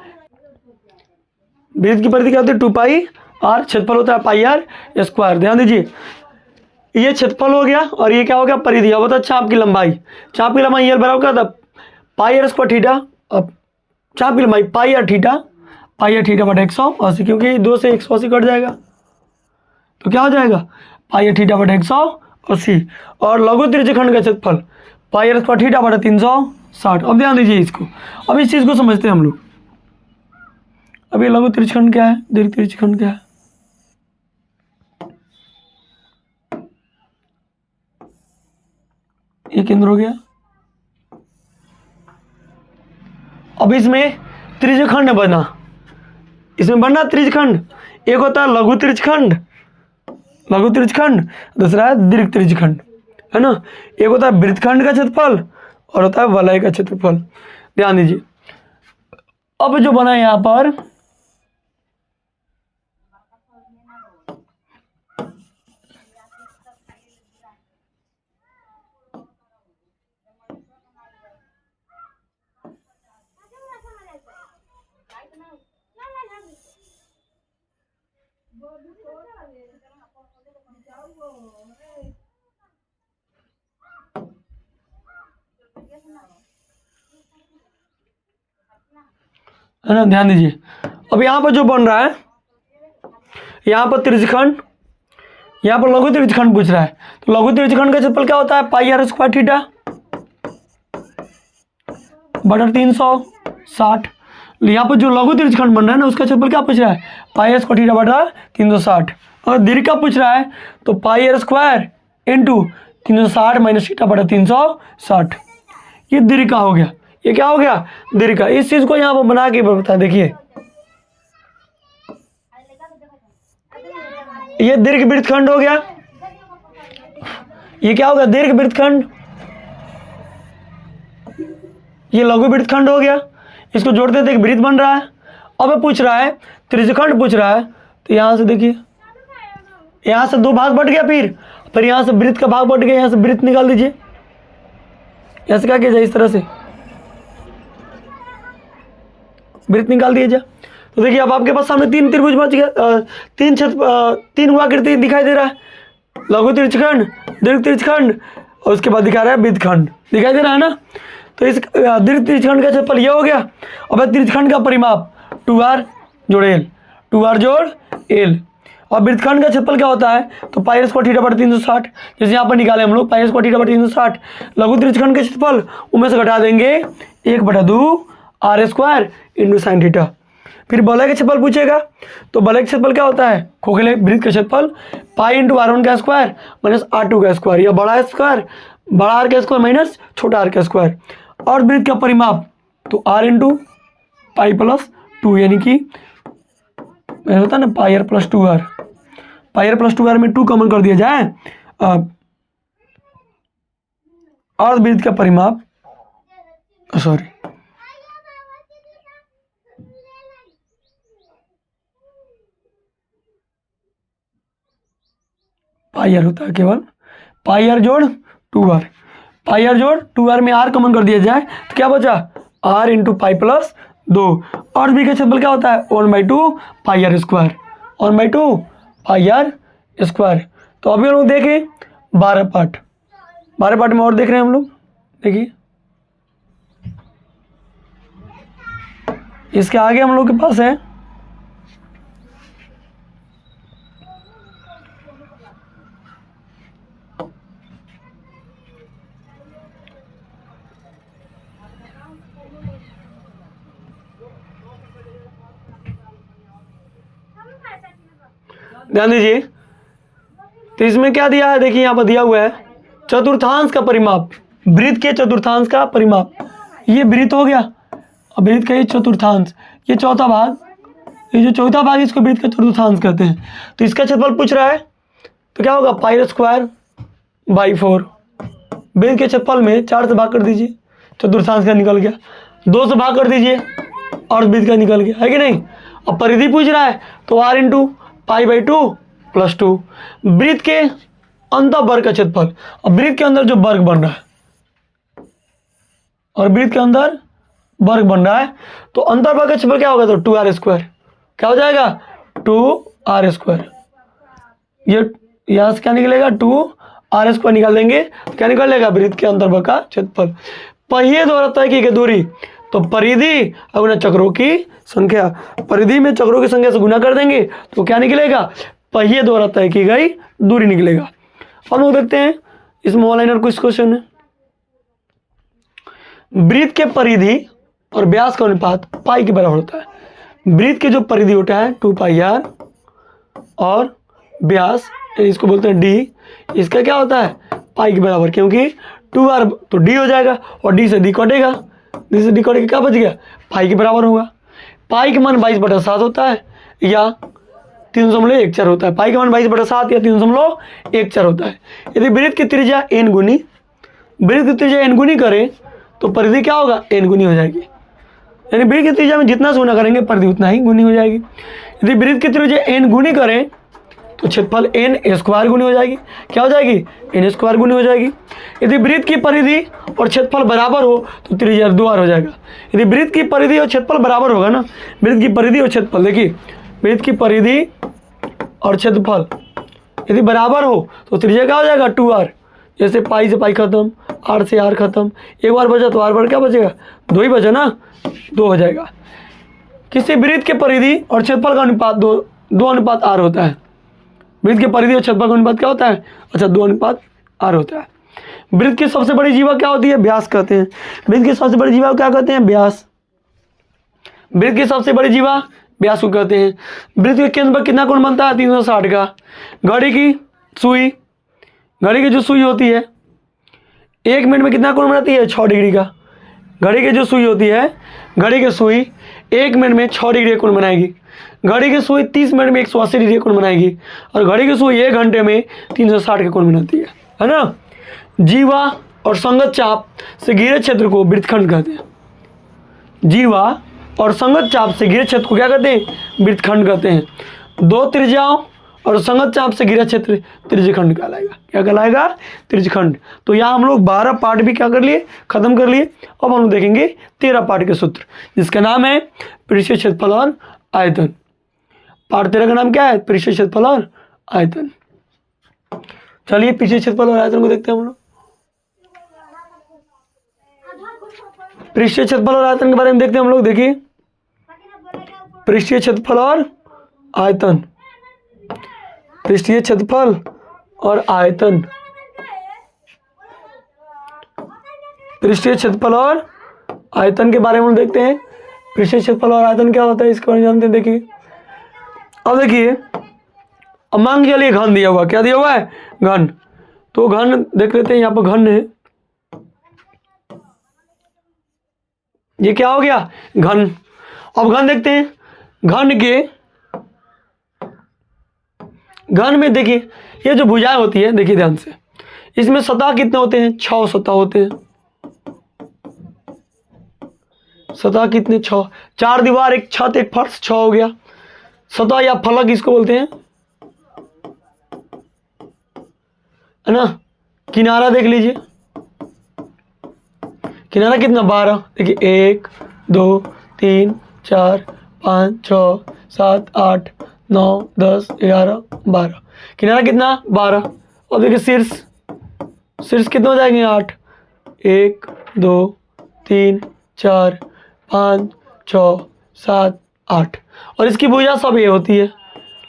वृत्त की परिधि क्या होती है? 2 पाई आर। क्षेत्रफल होता है पाई आर स्क्वायर। ध्यान दीजिए, ये क्षेत्रफल हो गया और ये क्या हो गया? परिधि। अब होता है चाप की लंबाई। चाप की लंबाई एल बराबर क्या होता है? Pi R square theta. अब चाप की लंबाई pi R theta, pi R theta बटा 180, क्योंकि 2 से 180 कट जाएगा तो क्या हो जाएगा? पाई आर थीटा बटा 180। और लघु त्रिज्यखंड का क्षेत्रफल पाई आर स्क्वायर थीटा बटा 360। अब ध्यान दीजिए इसको। अब इस चीज़ को समझते हैं हम लोग। अब ये लघु त्रिज्यखंड क्या है? दीर्घ त्रिज्यखंड क्या है? ये केंद्र हो गया। अब इसमें त्रिज्यखंड बना, इसमें बनना त्रिज्यखंड। एक होता है लघु त्रिज्यखंड, लघु त्रिज्यखंड, दूसरा है दीर्घ त्रिज्यखंड, है ना। एक होता है वृत्तखंड का क्षेत्रफल और होता है वलय का क्षेत्रफल। ध्यान दीजिए, अब जो बना यहाँ पर है ना, ध्यान दीजिए। अब यहाँ पर जो बन रहा है, यहाँ पर त्रिज्यखंड यहाँ पर लघु त्रिभुजखंड पूछ रहा है, तो लघु त्रिभुजखंड का क्षेत्रफल क्या होता है, पाई आर स्क्वायर थीटा बटा 360। यहाँ पर जो लघु त्रिभुजखंड बन रहा है ना उसका क्षेत्रफल क्या पूछ रहा है, पाई आर स्क्वायर थीटा बटा 360। अगर दीर्घ का पूछ रहा है तो pi R square into 360 minus theta बटा 360। ये दीर्घ का हो गया, ये क्या हो गया, दीर्घ का। इस चीज को यहाँ पर बना के बता, देखिए ये दीर्घ वृत्तखंड हो गया, ये क्या होगा, दीर्घ वृत्तखंड, ये लघु वृत्तखंड हो गया। इसको जोड़ते थे एक वृत्त बन रहा है। अब पूछ रहा है त्रिज्यखंड पूछ रहा है, तो यहाँ से देखिए यहाँ से दो भाग बट गया, फिर यहाँ से वृत्त का भाग बट गया, यहाँ से वृत्त निकाल दीजिए। यहाँ से क्या किया जाए, इस तरह से वृत्त निकाल दिया जाए। तो देखिए अब आपके पास सामने तीन त्रिभुज बच गया, तीन वक्राकृति दिखाई दे रहा है, लघु त्रिज्यखंड, दीर्घ त्रिज्यखंड और उसके बाद दिखा रहा है वृत्तखंड, दिखाई दे रहा है ना। तो इस दीर्घ त्रिज्यखंड का क्षेत्रफल ये हो गया। अब त्रिज्यखंड का परिमाप 2r जोड़ l, 2r जोड़ l। और वृत्तखंड का क्षेत्रफल क्या होता है, तो पाई आर स्क्वायर थीटा बटा 360, जैसे यहाँ पर निकाले हम लोग पाई आर स्क्वायर थीटा बटा 360। लघु त्रिज्यखंड का क्षेत्रफल उनमें से घटा देंगे 1/2 r square into sine theta. फिर बलय का क्षेत्रफल पूछेगा, तो बलय का क्षेत्रफल क्या होता है, खोखले वृत्त का क्षेत्रफल पाई इंटू r1 का स्क्वायर माइनस r2 का स्क्वायर, या बड़ा स्क्वायर बड़ा आर का स्क्वायर माइनस छोटा आर का स्क्वायर। और वृत्त का परिमाप तो r इंटू पाई प्लस 2, यानी कि होता है ना pi R plus 2r, pi R plus 2r में 2 कॉमन कर दिया जाए। और वृत्त का परिमाप सॉरी पाई आर होता है केवल पाई आर जोड़ 2r, पाई आर जोड़ 2r में r कॉमन कर दिया जाए तो क्या बचा, r इंटू पाई प्लस 2। और भी का क्षेत्रफल क्या होता है 1/2 pi R square, 1/2 pi R square. तो अभी हम लोग देखें 12 पार्ट, 12 पार्ट में और देख रहे हैं हम लोग। देखिए इसके आगे हम लोग के पास है ध्यान दीजिए। तो इसमें क्या दिया है, देखिए यहाँ पर दिया हुआ है चतुर्थांश का परिमाप, वृत्त के चतुर्थांश का परिमाप। ये वृत्त हो गया, अब वृत्त का ये चतुर्थांश, ये चौथा भाग, ये जो चौथा भाग इसको वृत्त का चतुर्थांश कहते हैं। तो इसका क्षेत्रफल पूछ रहा है, तो क्या होगा पाई आर स्क्वायर बाई 4। वृत्त के क्षेत्रफल में 4 से भाग कर दीजिए, चतुर्थांश का निकल गया, 2 से भाग कर दीजिए और वृत्त का निकल गया, है कि नहीं। अब परिधि पूछ रहा है तो r into pi by 2 plus 2। वृत्त के अंत वर्ग का क्षेत्रफल, अब वृत्त के अंदर जो वर्ग बन रहा है और वृत्त के अंदर वर्ग बन रहा है, तो अंतर वर्ग का क्षेत्रफल क्या होगा, तो 2r स्क्वायर, क्या हो जाएगा 2r स्क्वायर। ये यहाँ से क्या निकलेगा 2r स्क्वायर निकाल देंगे तो क्या निकलेगा, वृत्त के अंतर वर्ग का क्षेत्रफल। पहिए द्वारा तय की गई दूरी, तो परिधि और चक्रों की संख्या, परिधि में चक्रों की संख्या से गुना कर देंगे तो क्या निकलेगा, पहिए द्वारा तय की गई दूरी निकलेगा। अब लोग देखते हैं इसमें ऑनलाइन कुछ क्वेश्चन है। वृत्त के परिधि और व्यास का अनुपात पाई के बराबर होता है। वृत्त के जो परिधि होता है 2 पाई आर और व्यास इसको बोलते हैं डी, इसका क्या होता है पाई के बराबर, क्योंकि 2r तो d हो जाएगा और d से d कटेगा, d से d कट के क्या बच गया, पाई के बराबर होगा। पाई का मान 22/7 होता है या 3.14 होता है। पाई का मान 22/7 या 3.14 होता है। यदि वृत्त की त्रिज्या n गुनी, वृत्त की त्रिज्या n गुनी करें तो परिधि क्या होगा, n गुनी हो जाएगी। यानी वृत्त की त्रिज्या में जितना से गुना करेंगे परिधि उतना ही गुनी हो जाएगी। यदि वृत्त की त्रिज्या n गुनी करें तो क्षेत्रफल n स्क्वायर गुनी हो जाएगी, क्या हो जाएगी, n स्क्वायर गुनी हो जाएगी। यदि वृत्त की परिधि और क्षेत्रफल बराबर हो तो त्रिज्या 2r हो जाएगा। यदि वृत्त की परिधि और क्षेत्रफल बराबर होगा ना, वृत्त की परिधि और क्षेत्रफल, देखिए वृत्त की परिधि और क्षेत्रफल यदि बराबर हो तो त्रिज्या क्या हो जाएगा 2r। जैसे पाई से पाई खत्म, r से r खत्म, एक बार बचा तो r बार क्या बचेगा, 2 ही बचा ना, 2 हो जाएगा। किसी वृत्त के परिधि और क्षेत्रफल का अनुपात 2 अनुपात r होता है। वृत्त के परिधि और क्षेत्रफल का अनुपात क्या होता है? अच्छा 2:r होता है। वृत्त की सबसे बड़ी जीवा क्या होती है? व्यास कहते हैं। वृत्त की सबसे बड़ी जीवा को क्या कहते हैं? व्यास। वृत्त की सबसे बड़ी जीवा व्यास को कहते हैं। वृत्त के केंद्र पर कितना कोण बनता है? 360 का। घड़ी की सुई, घड़ी की जो सुई होती है 1 मिनट में कितना कोण बनाती है? 6 डिग्री का। घड़ी की जो सुई होती है, घड़ी की सुई 1 मिनट में 6 डिग्री कोण बनाएगी। घड़ी की सुई 30 मिनट में 180 डिग्री कोण बनाएगी और घड़ी की सुई 1 घंटे में 360 के कोण बनाती है ना। जीवा और संगत चाप से घिरे क्षेत्र को वृत्तखंड कहते हैं। जीवा और संगत चाप से घिरे क्षेत्र को क्या कहते हैं? वृत्तखंड कहते हैं। 2 त्रिज्याओं और संगत चाप से घिरा क्षेत्र त्रिज्यखंड कहलाएगा। क्या कहलाएगा? त्रिज्यखंड। तो यहाँ हम लोग 12 पार्ट भी क्या कर लिए? खत्म कर लिए। अब हम लोग देखेंगे 13 पार्ट के सूत्र, जिसका नाम है पृष्ठीय क्षेत्रफल और आयतन। पार्ट 13 का नाम क्या है? पृष्ठीय क्षेत्रफल और आयतन। चलिए पृष्ठीय क्षेत्रफल और आयतन को देखते हैं हम लोग। पृष्ठीय क्षेत्रफल और आयतन के बारे में देखते हैं हम लोग। देखिए पृष्ठीय क्षेत्रफल और आयतन, पृष्ठीय क्षेत्रफल और आयतन, पृष्ठीय क्षेत्रफल और आयतन के बारे में हम देखते हैं। पृष्ठीय क्षेत्रफल और आयतन क्या होता है इसके बारे में जानते हैं। देखिए अब देखिए, अब मान के लिए घन दिया हुआ, क्या दिया हुआ है? घन। तो घन देख लेते हैं, यहाँ पर घन है, ये क्या हो गया? घन। अब घन देखते हैं। घन में देखिए ये जो भुजाएं होती है, देखिए ध्यान से, इसमें सतह कितने होते हैं? 6 सतह होते हैं। सतह कितने? 6। 4 दीवार, एक छत, एक फर्श, 6 हो गया। सतह या फलक इसको बोलते हैं, है ना। किनारा देख लीजिए, किनारा कितना? 12। देखिए 1 2 3 4 5 6 7 8 9 10 11 12। किनारा कितना? 12। और देखिए शीर्ष, शीर्ष कितने हो जाएंगे? 8। 1 2 3 4 5 6 7 8। और इसकी भुजा सब ए होती है,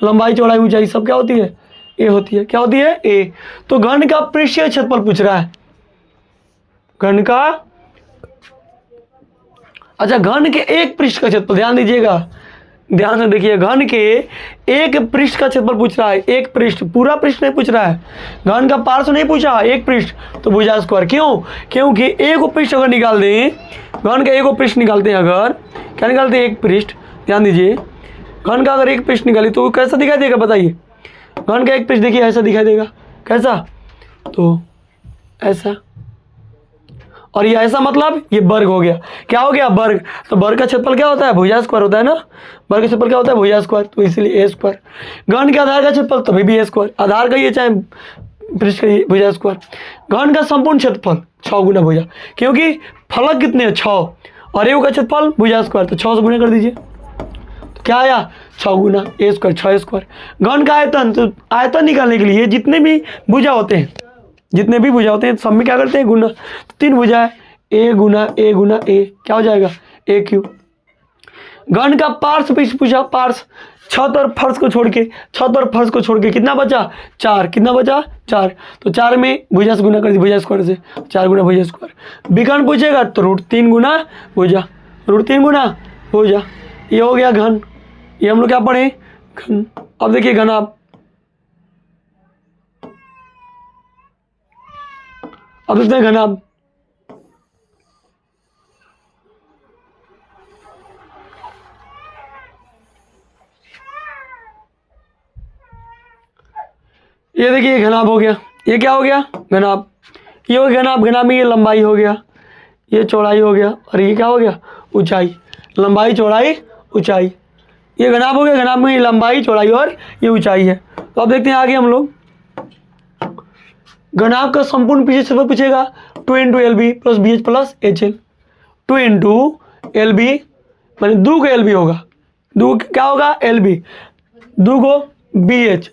लंबाई चौड़ाई ऊंचाई सब क्या होती है? ए होती है। क्या होती है? ए। तो घन का पृष्ठीय क्षेत्रफल पूछ रहा है, घन का। अच्छा घन के एक पृष्ठ का क्षेत्रफल, ध्यान दीजिएगा, ध्यान से देखिए, घन के एक पृष्ठ का क्षेत्रफल पूछ रहा है। एक पृष्ठ, पूरा पृष्ठ नहीं पूछ रहा है। घन का पार्श्व नहीं पूछा, एक पृष्ठ, तो भुजा स्क्वायर। क्यों? क्योंकि एक पृष्ठ अगर निकाल दें, घन का एक पृष्ठ निकालते हैं, अगर क्या निकालते हैं? एक पृष्ठ। ध्यान दीजिए, घन का अगर एक पृष्ठ निकाले तो कैसा दिखाई देगा? बताइए। घन का एक पृष्ठ देखिए ऐसा दिखाई देगा। कैसा? तो ऐसा। और ये ऐसा मतलब ये वर्ग हो गया। क्या हो गया? वर्ग। तो वर्ग का क्षेत्रफल क्या होता है? भुजा स्क्वायर होता है ना। वर्ग का क्षेत्रफल क्या होता है? भुजा स्क्वायर। तो इसलिए ए स्क्वायर। घन के आधार का क्षेत्रफल तभी भी ए स्क्वायर, आधार का ये चाहे पृष्ठ का ये, भुजा स्क्वायर। घन का संपूर्ण क्षेत्रफल 6 गुना भुजा, क्योंकि फलक कितने हैं? 6, और ए का क्षेत्रफल भुजा स्क्वायर, तो 6 से गुना कर दीजिए, तो क्या आया? 6 गुना ए स्क्वायर, 6 स्क्वायर। घन का आयतन, तो आयतन निकालने के लिए जितने भी भुजा होते हैं, जितने भी भुजा होते हैं सब में क्या करते हैं? गुना। तो 3 भुजा है, ए गुना ए गुना ए, क्या हो जाएगा? ए क्यूब। घन का पार्श्व पृष्ठ पूछा, पार्श्व, छत और फर्श को छोड़ के, छत और फर्श को छोड़ के कितना बचा? 4। कितना बचा? 4। तो 4 में भुजा से गुना कर दी, भुजा स्क्वायर से, 4 गुना भुजा स्क्वायर। विकर्ण पूछेगा तो √3 गुना भुजा, √3 गुना भुजा। ये हो गया घन। ये हम लोग क्या पढ़े? घन। अब देखिए घनाभ, अब देखते हैं घनाभ। ये देखिए घनाभ हो गया। ये क्या हो गया? घनाभ। ये हो गया घनाभ। घनाभ में ये लंबाई हो गया, ये चौड़ाई हो गया, और ये क्या हो गया? ऊंचाई। लंबाई चौड़ाई ऊंचाई, ये घनाभ हो गया। घनाभ में ये लंबाई चौड़ाई और ये ऊंचाई है। तो अब देखते हैं आगे हम लोग। घनाभ का संपूर्ण पृष्ठीय क्षेत्रफल पूछेगा, 2 × LB + BH + HL। 2 × LB माने 2 को LB होगा, 2 क्या होगा? LB, 2 को BH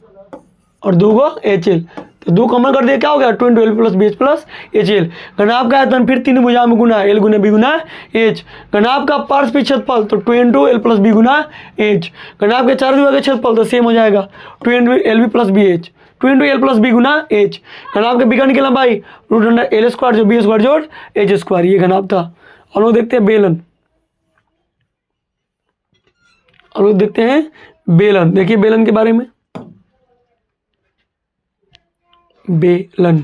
और 2 को HL। तो 2 कॉमन कर दिया, क्या हो गया 2 into L plus B H plus H L. घनाभ का आयतन फिर 3 भुजाओं में गुना एल गुना बी गुना एच। घनाभ का पार्श्व क्षेत्रफल तो 2 इंटू एल प्लस बी गुना एच। घनाभ के चार दिशा के क्षेत्रफल तो सेम हो जाएगा 2 into L B plus B H, 2 into L plus B गुना एच। घनाभ के विकर्ण की लंबाई रूट अंडर एल स्क्वायर जो बी स्क्वायर जोड़ एच स्क्वायर, ये घनाभ था। हम लोग देखते हैं बेलन, हम लोग देखते हैं बेलन। देखिए बेलन के बारे में, बेलन,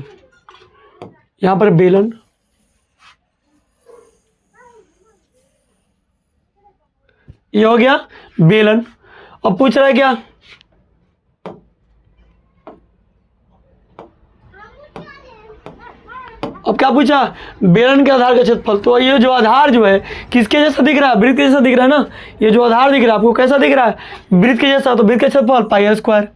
यहां पर बेलन, ये हो गया बेलन। अब पूछ रहा है क्या, अब क्या पूछा, बेलन के आधार का क्षेत्रफल। तो ये जो आधार जो है किसके जैसा दिख रहा है, वृत्त के जैसा दिख रहा है ना। ये जो आधार दिख रहा है आपको कैसा दिख रहा है, वृत्त के जैसा। तो वृत्त का क्षेत्रफल पाई आर स्क्वायर।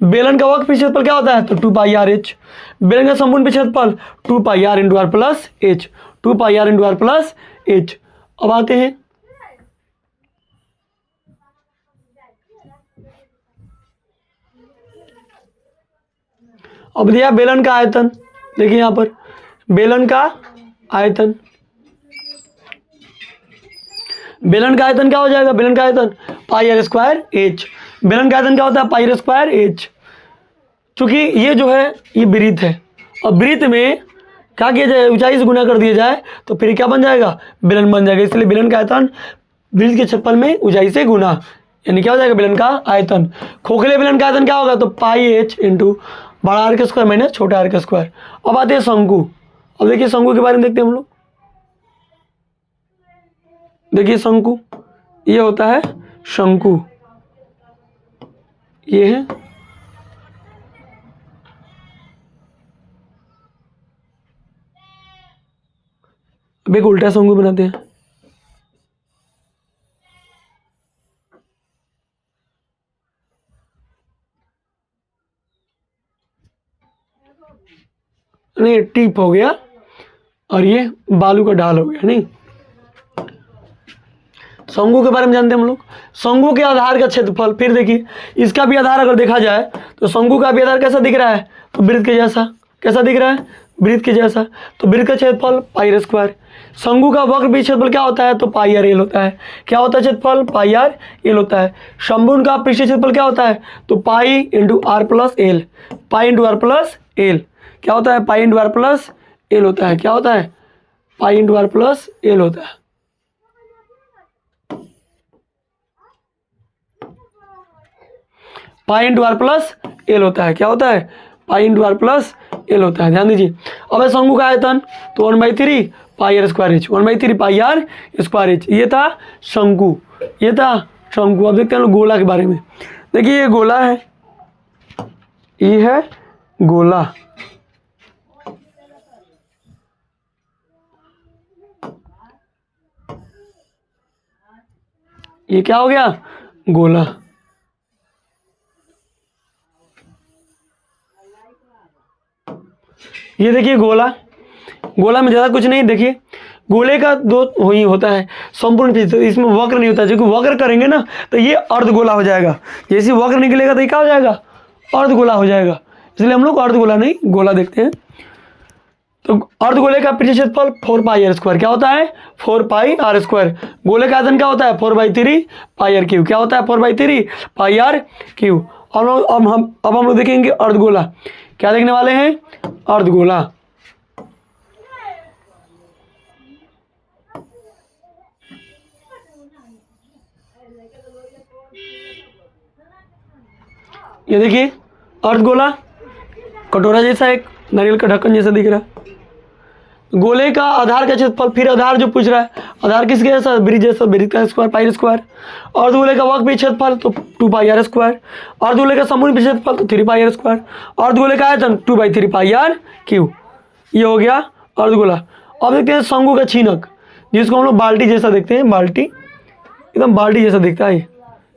बेलन का वक्र क्षेत्रफल क्या होता है, तो 2 पाई आर एच। बेलन का संपूर्ण क्षेत्रफल 2 pi R into R plus H, 2 pi R into R plus H. अब आते हैं अब दिया बेलन का आयतन। देखिए यहां पर बेलन का आयतन, बेलन का आयतन क्या हो जाएगा, बेलन का आयतन पाई आर स्क्वायर एच। बेलन का आयतन क्या होता है, पाई आर स्क्वायर एच। चूंकि ये जो है ये वृत्त है, और वृत्त में क्या किया जाए, ऊंचाई से गुना कर दिया जाए तो फिर क्या बन जाएगा, बेलन बन जाएगा। इसलिए बेलन का आयतन वृत्त के क्षेत्रफल में ऊंचाई से गुना, यानी क्या हो जाएगा बेलन का आयतन। खोखले बेलन का आयतन क्या होगा, तो पाई एच इंटू बड़ा आर का स्क्वायर माइनस छोटा आर का स्क्वायर। अब आते हैं शंकु। अब देखिए शंकु के बारे में देखते हैं हम लोग। देखिए शंकु, ये होता है शंकु, ये है अब एक उल्टा शंकु बनाते हैं। नहीं टीप हो गया और ये बालू का ढाल हो गया। नहीं, शंकु के बारे में जानते हैं हम लोग। शंकु के आधार का क्षेत्रफल, फिर देखिए इसका भी आधार अगर देखा जाए तो शंकु का भी आधार कैसा दिख रहा है, तो वृत्त के जैसा। कैसा दिख रहा है, वृत्त के जैसा। तो वृत्त का क्षेत्रफल पाई आर स्क्वायर। शंकु का वक्र भी क्षेत्रफल क्या होता है, तो पाई आर एल होता है। क्या होता है क्षेत्रफल, पाई आर एल होता है। शंभुन का पृष्ठीय क्षेत्रफल क्या होता है, तो pi into R plus L, pi into R plus L. क्या होता है, pi into R plus L होता है। क्या होता है, pi into R plus L होता है। Pi into R plus L होता है। क्या होता है, pi into R plus L होता है। ध्यान दीजिए। अब है शंकु का आयतन, तो 1/3 pi R square H, 1/3 pi R square H. ये था शंकु, ये था शंकु। अब देखते हैं लोग गोला के बारे में। देखिए ये गोला है, ये है गोला। ये क्या हो गया, गोला। ये देखिए गोला, गोला में ज़्यादा कुछ नहीं। देखिए गोले का दो ही होता है संपूर्ण पीस, इसमें वक्र नहीं होता। क्योंकि वक्र करेंगे ना तो ये अर्धगोला हो जाएगा। जैसे वक्र निकलेगा तो ये क्या हो जाएगा, अर्धगोला हो जाएगा। इसलिए हम लोग अर्धगोला नहीं गोला देखते हैं। तो अर्धगोले का पृष्ठीय क्षेत्रफल 4 पाई आर स्क्वायर। क्या होता है, 4 पाई आर स्क्वायर। गोले का आयतन क्या होता है, 4/3 पाई आर क्यू। क्या होता है, 4/3 पाई आर क्यू। अब हम लोग देखेंगे अर्धगोला। क्या देखने वाले हैं, अर्धगोला। ये देखिए अर्धगोला, कटोरा जैसा, एक नारियल का ढक्कन जैसा दिख रहा है। गोले का आधार का क्षेत्रफल, फिर आधार जो पूछ रहा है, आधार किसके जैसा, वृत्त जैसा, वृत्त का स्क्वायर पाई स्क्वायर। अर्धगोले का वक्र भी क्षेत्रफल तो 2 पाई आर स्क्वायर। अर्धगोले का समूह भी क्षेत्रफल तो 3 पाई आर स्क्वायर। अर्धगोले का आयतन 2/3 पाई आर क्यू। ये हो गया अर्धगोला। अब देखते हैं शंकु का छीनक, जिसको हम लोग बाल्टी जैसा देखते हैं, बाल्टी, एकदम बाल्टी जैसा दिखता है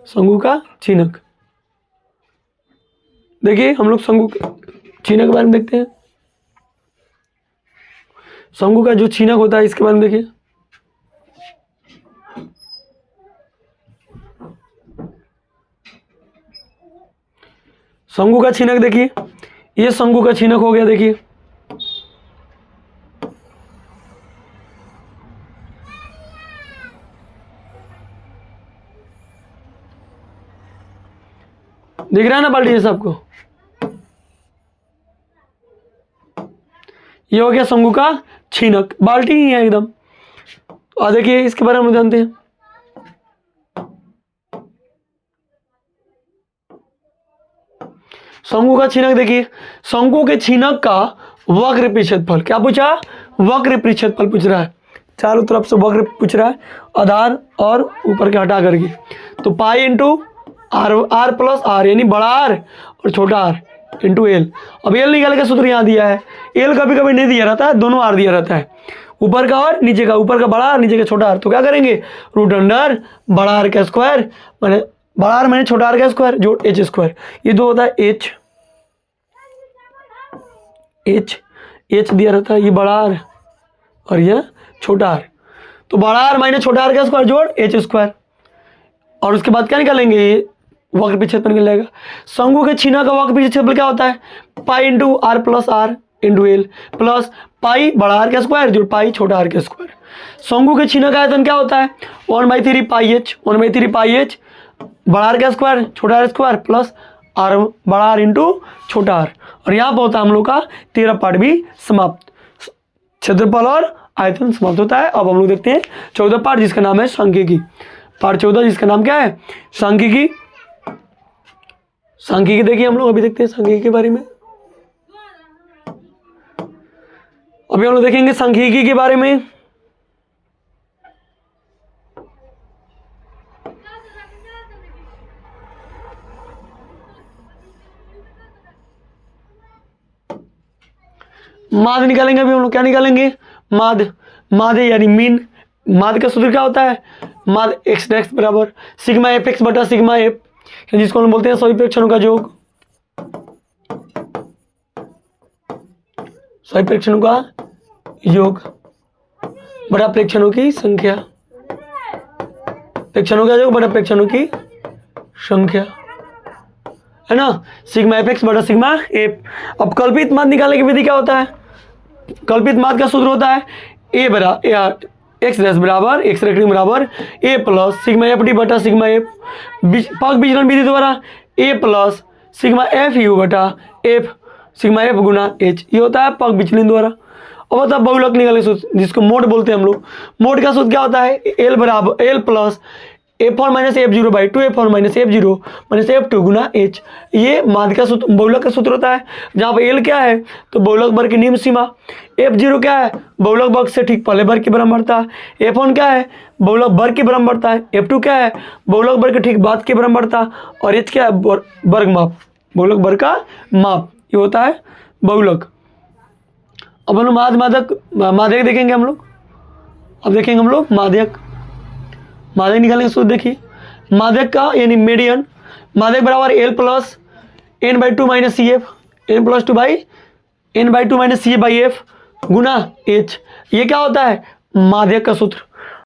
शंकु का छीनक। देखिए हम लोग शंकु छीनक के बारे में देखते हैं। शंकु का जो छीनक होता है इसके बारे में देखिए। शंकु का छीनक देखिए, ये शंकु का छीनक हो गया। देखिए दिख रहा है ना बाल्टी जैसा आपको? ये हो गया शंकु का छीनक, बाल्टी ही है एकदम। और देखिए इसके बारे में हम जानते हैं। शंकु का छीनक, देखिए शंकु के छीनक का वक्र पृष्ठफल, क्या पूछा? वक्र पृष्ठफल पूछ रहा है। चारों तरफ से वक्र पूछ रहा है, आधार और ऊपर के हटा करके। तो pi into R plus R, यानी बड़ा आर और छोटा आर इंटू एल। अब एल निकाल का सूत्र यहाँ दिया है। एल कभी कभी नहीं दिया रहता है, दोनों आर दिया रहता है, ऊपर का और नीचे का, ऊपर का बड़ा आर नीचे का छोटा आर। तो क्या करेंगे? रूट अंडर बड़ा आर का स्क्वायर मैंने बड़ा आर मैंने छोटा आर का स्क्वायर जोड़ एच स्क्वायर। ये दो होता है एच, एच एच दिया रहता है, ये बड़ा आर और यह छोटा आर। तो बड़ा आर माइनस छोटा आर का स्क्वायर जोड़ एच स्क्वायर। और उसके बाद क्या निकालेंगे? ये वक्र पृष्ठफल निकल जाएगा। शंकु के छीनक का वक्र पृष्ठफल क्या होता है? Pi into R plus R into L plus pi बड़ा आर का स्क्वायर जोड़ पाई छोटा आर का स्क्वायर। शंकु के छीनक का आयतन क्या होता है? 1/3 पाई एच, 1/3 पाई एच बड़ा आर का स्क्वायर छोटा आर स्क्वायर प्लस आर बड़ा आर इंटू छोटा आर। और यहाँ पर होता है हम लोग का 13 पार्ट भी समाप्त, क्षेत्रफल और आयतन समाप्त होता है। अब हम लोग देखते हैं 14 पार्ट जिसका नाम है सांख्यिकी। पार्ट 14 जिसका नाम क्या है? सांख्यिकी। सांख्यिकी देखिए हम लोग अभी देखते हैं सांख्यिकी के बारे में। अभी हम लोग देखेंगे सांख्यिकी के बारे में। माध्य निकालेंगे अभी हम लोग। क्या निकालेंगे? माध्य। माध्य यानी मीन। माध्य का सूत्र क्या होता है? माध्य एक्स डैक्स बराबर सिग्मा एफ एक्स बटा सिग्मा एफ, जिसको हम बोलते हैं सभी प्रेक्षणों का योग। सभी प्रेक्षणों का योग बड़ा प्रेक्षणों की संख्या, प्रेक्षणों का योग बड़ा प्रेक्षणों की संख्या, है ना? सिग्मा एफ एक्स बटा सिग्मा एफ। अब कल्पित माध्य निकालने की विधि क्या होता है? कल्पित माध्य का सूत्र होता है ए बरा एक्स डैश बराबर एक्स रेक्टिंग बराबर ए प्लस सिग्मा एफ डी बटा सिग्मा एफ, पग विचलन विधि द्वारा ए प्लस सिग्मा एफ यू बटा एफ सिग्मा एफ गुना एच, ये होता है पग विचलन द्वारा। अब होता है बहुलक निकालने सूत्र, जिसको मोड बोलते हैं हम लोग। मोड का सूत्र क्या होता है? एल बराबर L plus F1 minus F0 by 2 F1 minus F0 minus F2 Guna H। ये माध्य का सूत्र, बहुलक का सूत्र होता है, जहाँ पे L क्या है? तो बहुलक वर्ग की निम्न सीमा। F0 क्या है? बहुलक वर्ग से ठीक पहले वर्ग की बराबरता। F1 क्या है? बहुलक वर्ग की बराबरता। F2 क्या है? बहुलक वर्ग के ठीक बाद की बराबरता। और H क्या है? वर्ग माप, बहुलक वर्ग का माप, ये होता है बहुलक। अब हम लोग माध्यक देखेंगे हम लोग। अब देखेंगे हम लोग माध्यक। माध्यक निकालेंगे सूत्र देखिए। माध्यक का यानी मीडियन, माध्यक बराबर L plus N by 2 minus C F, N plus 2 by N by 2 minus C F by F गुना एच। ये क्या होता है? माध्यक का सूत्र।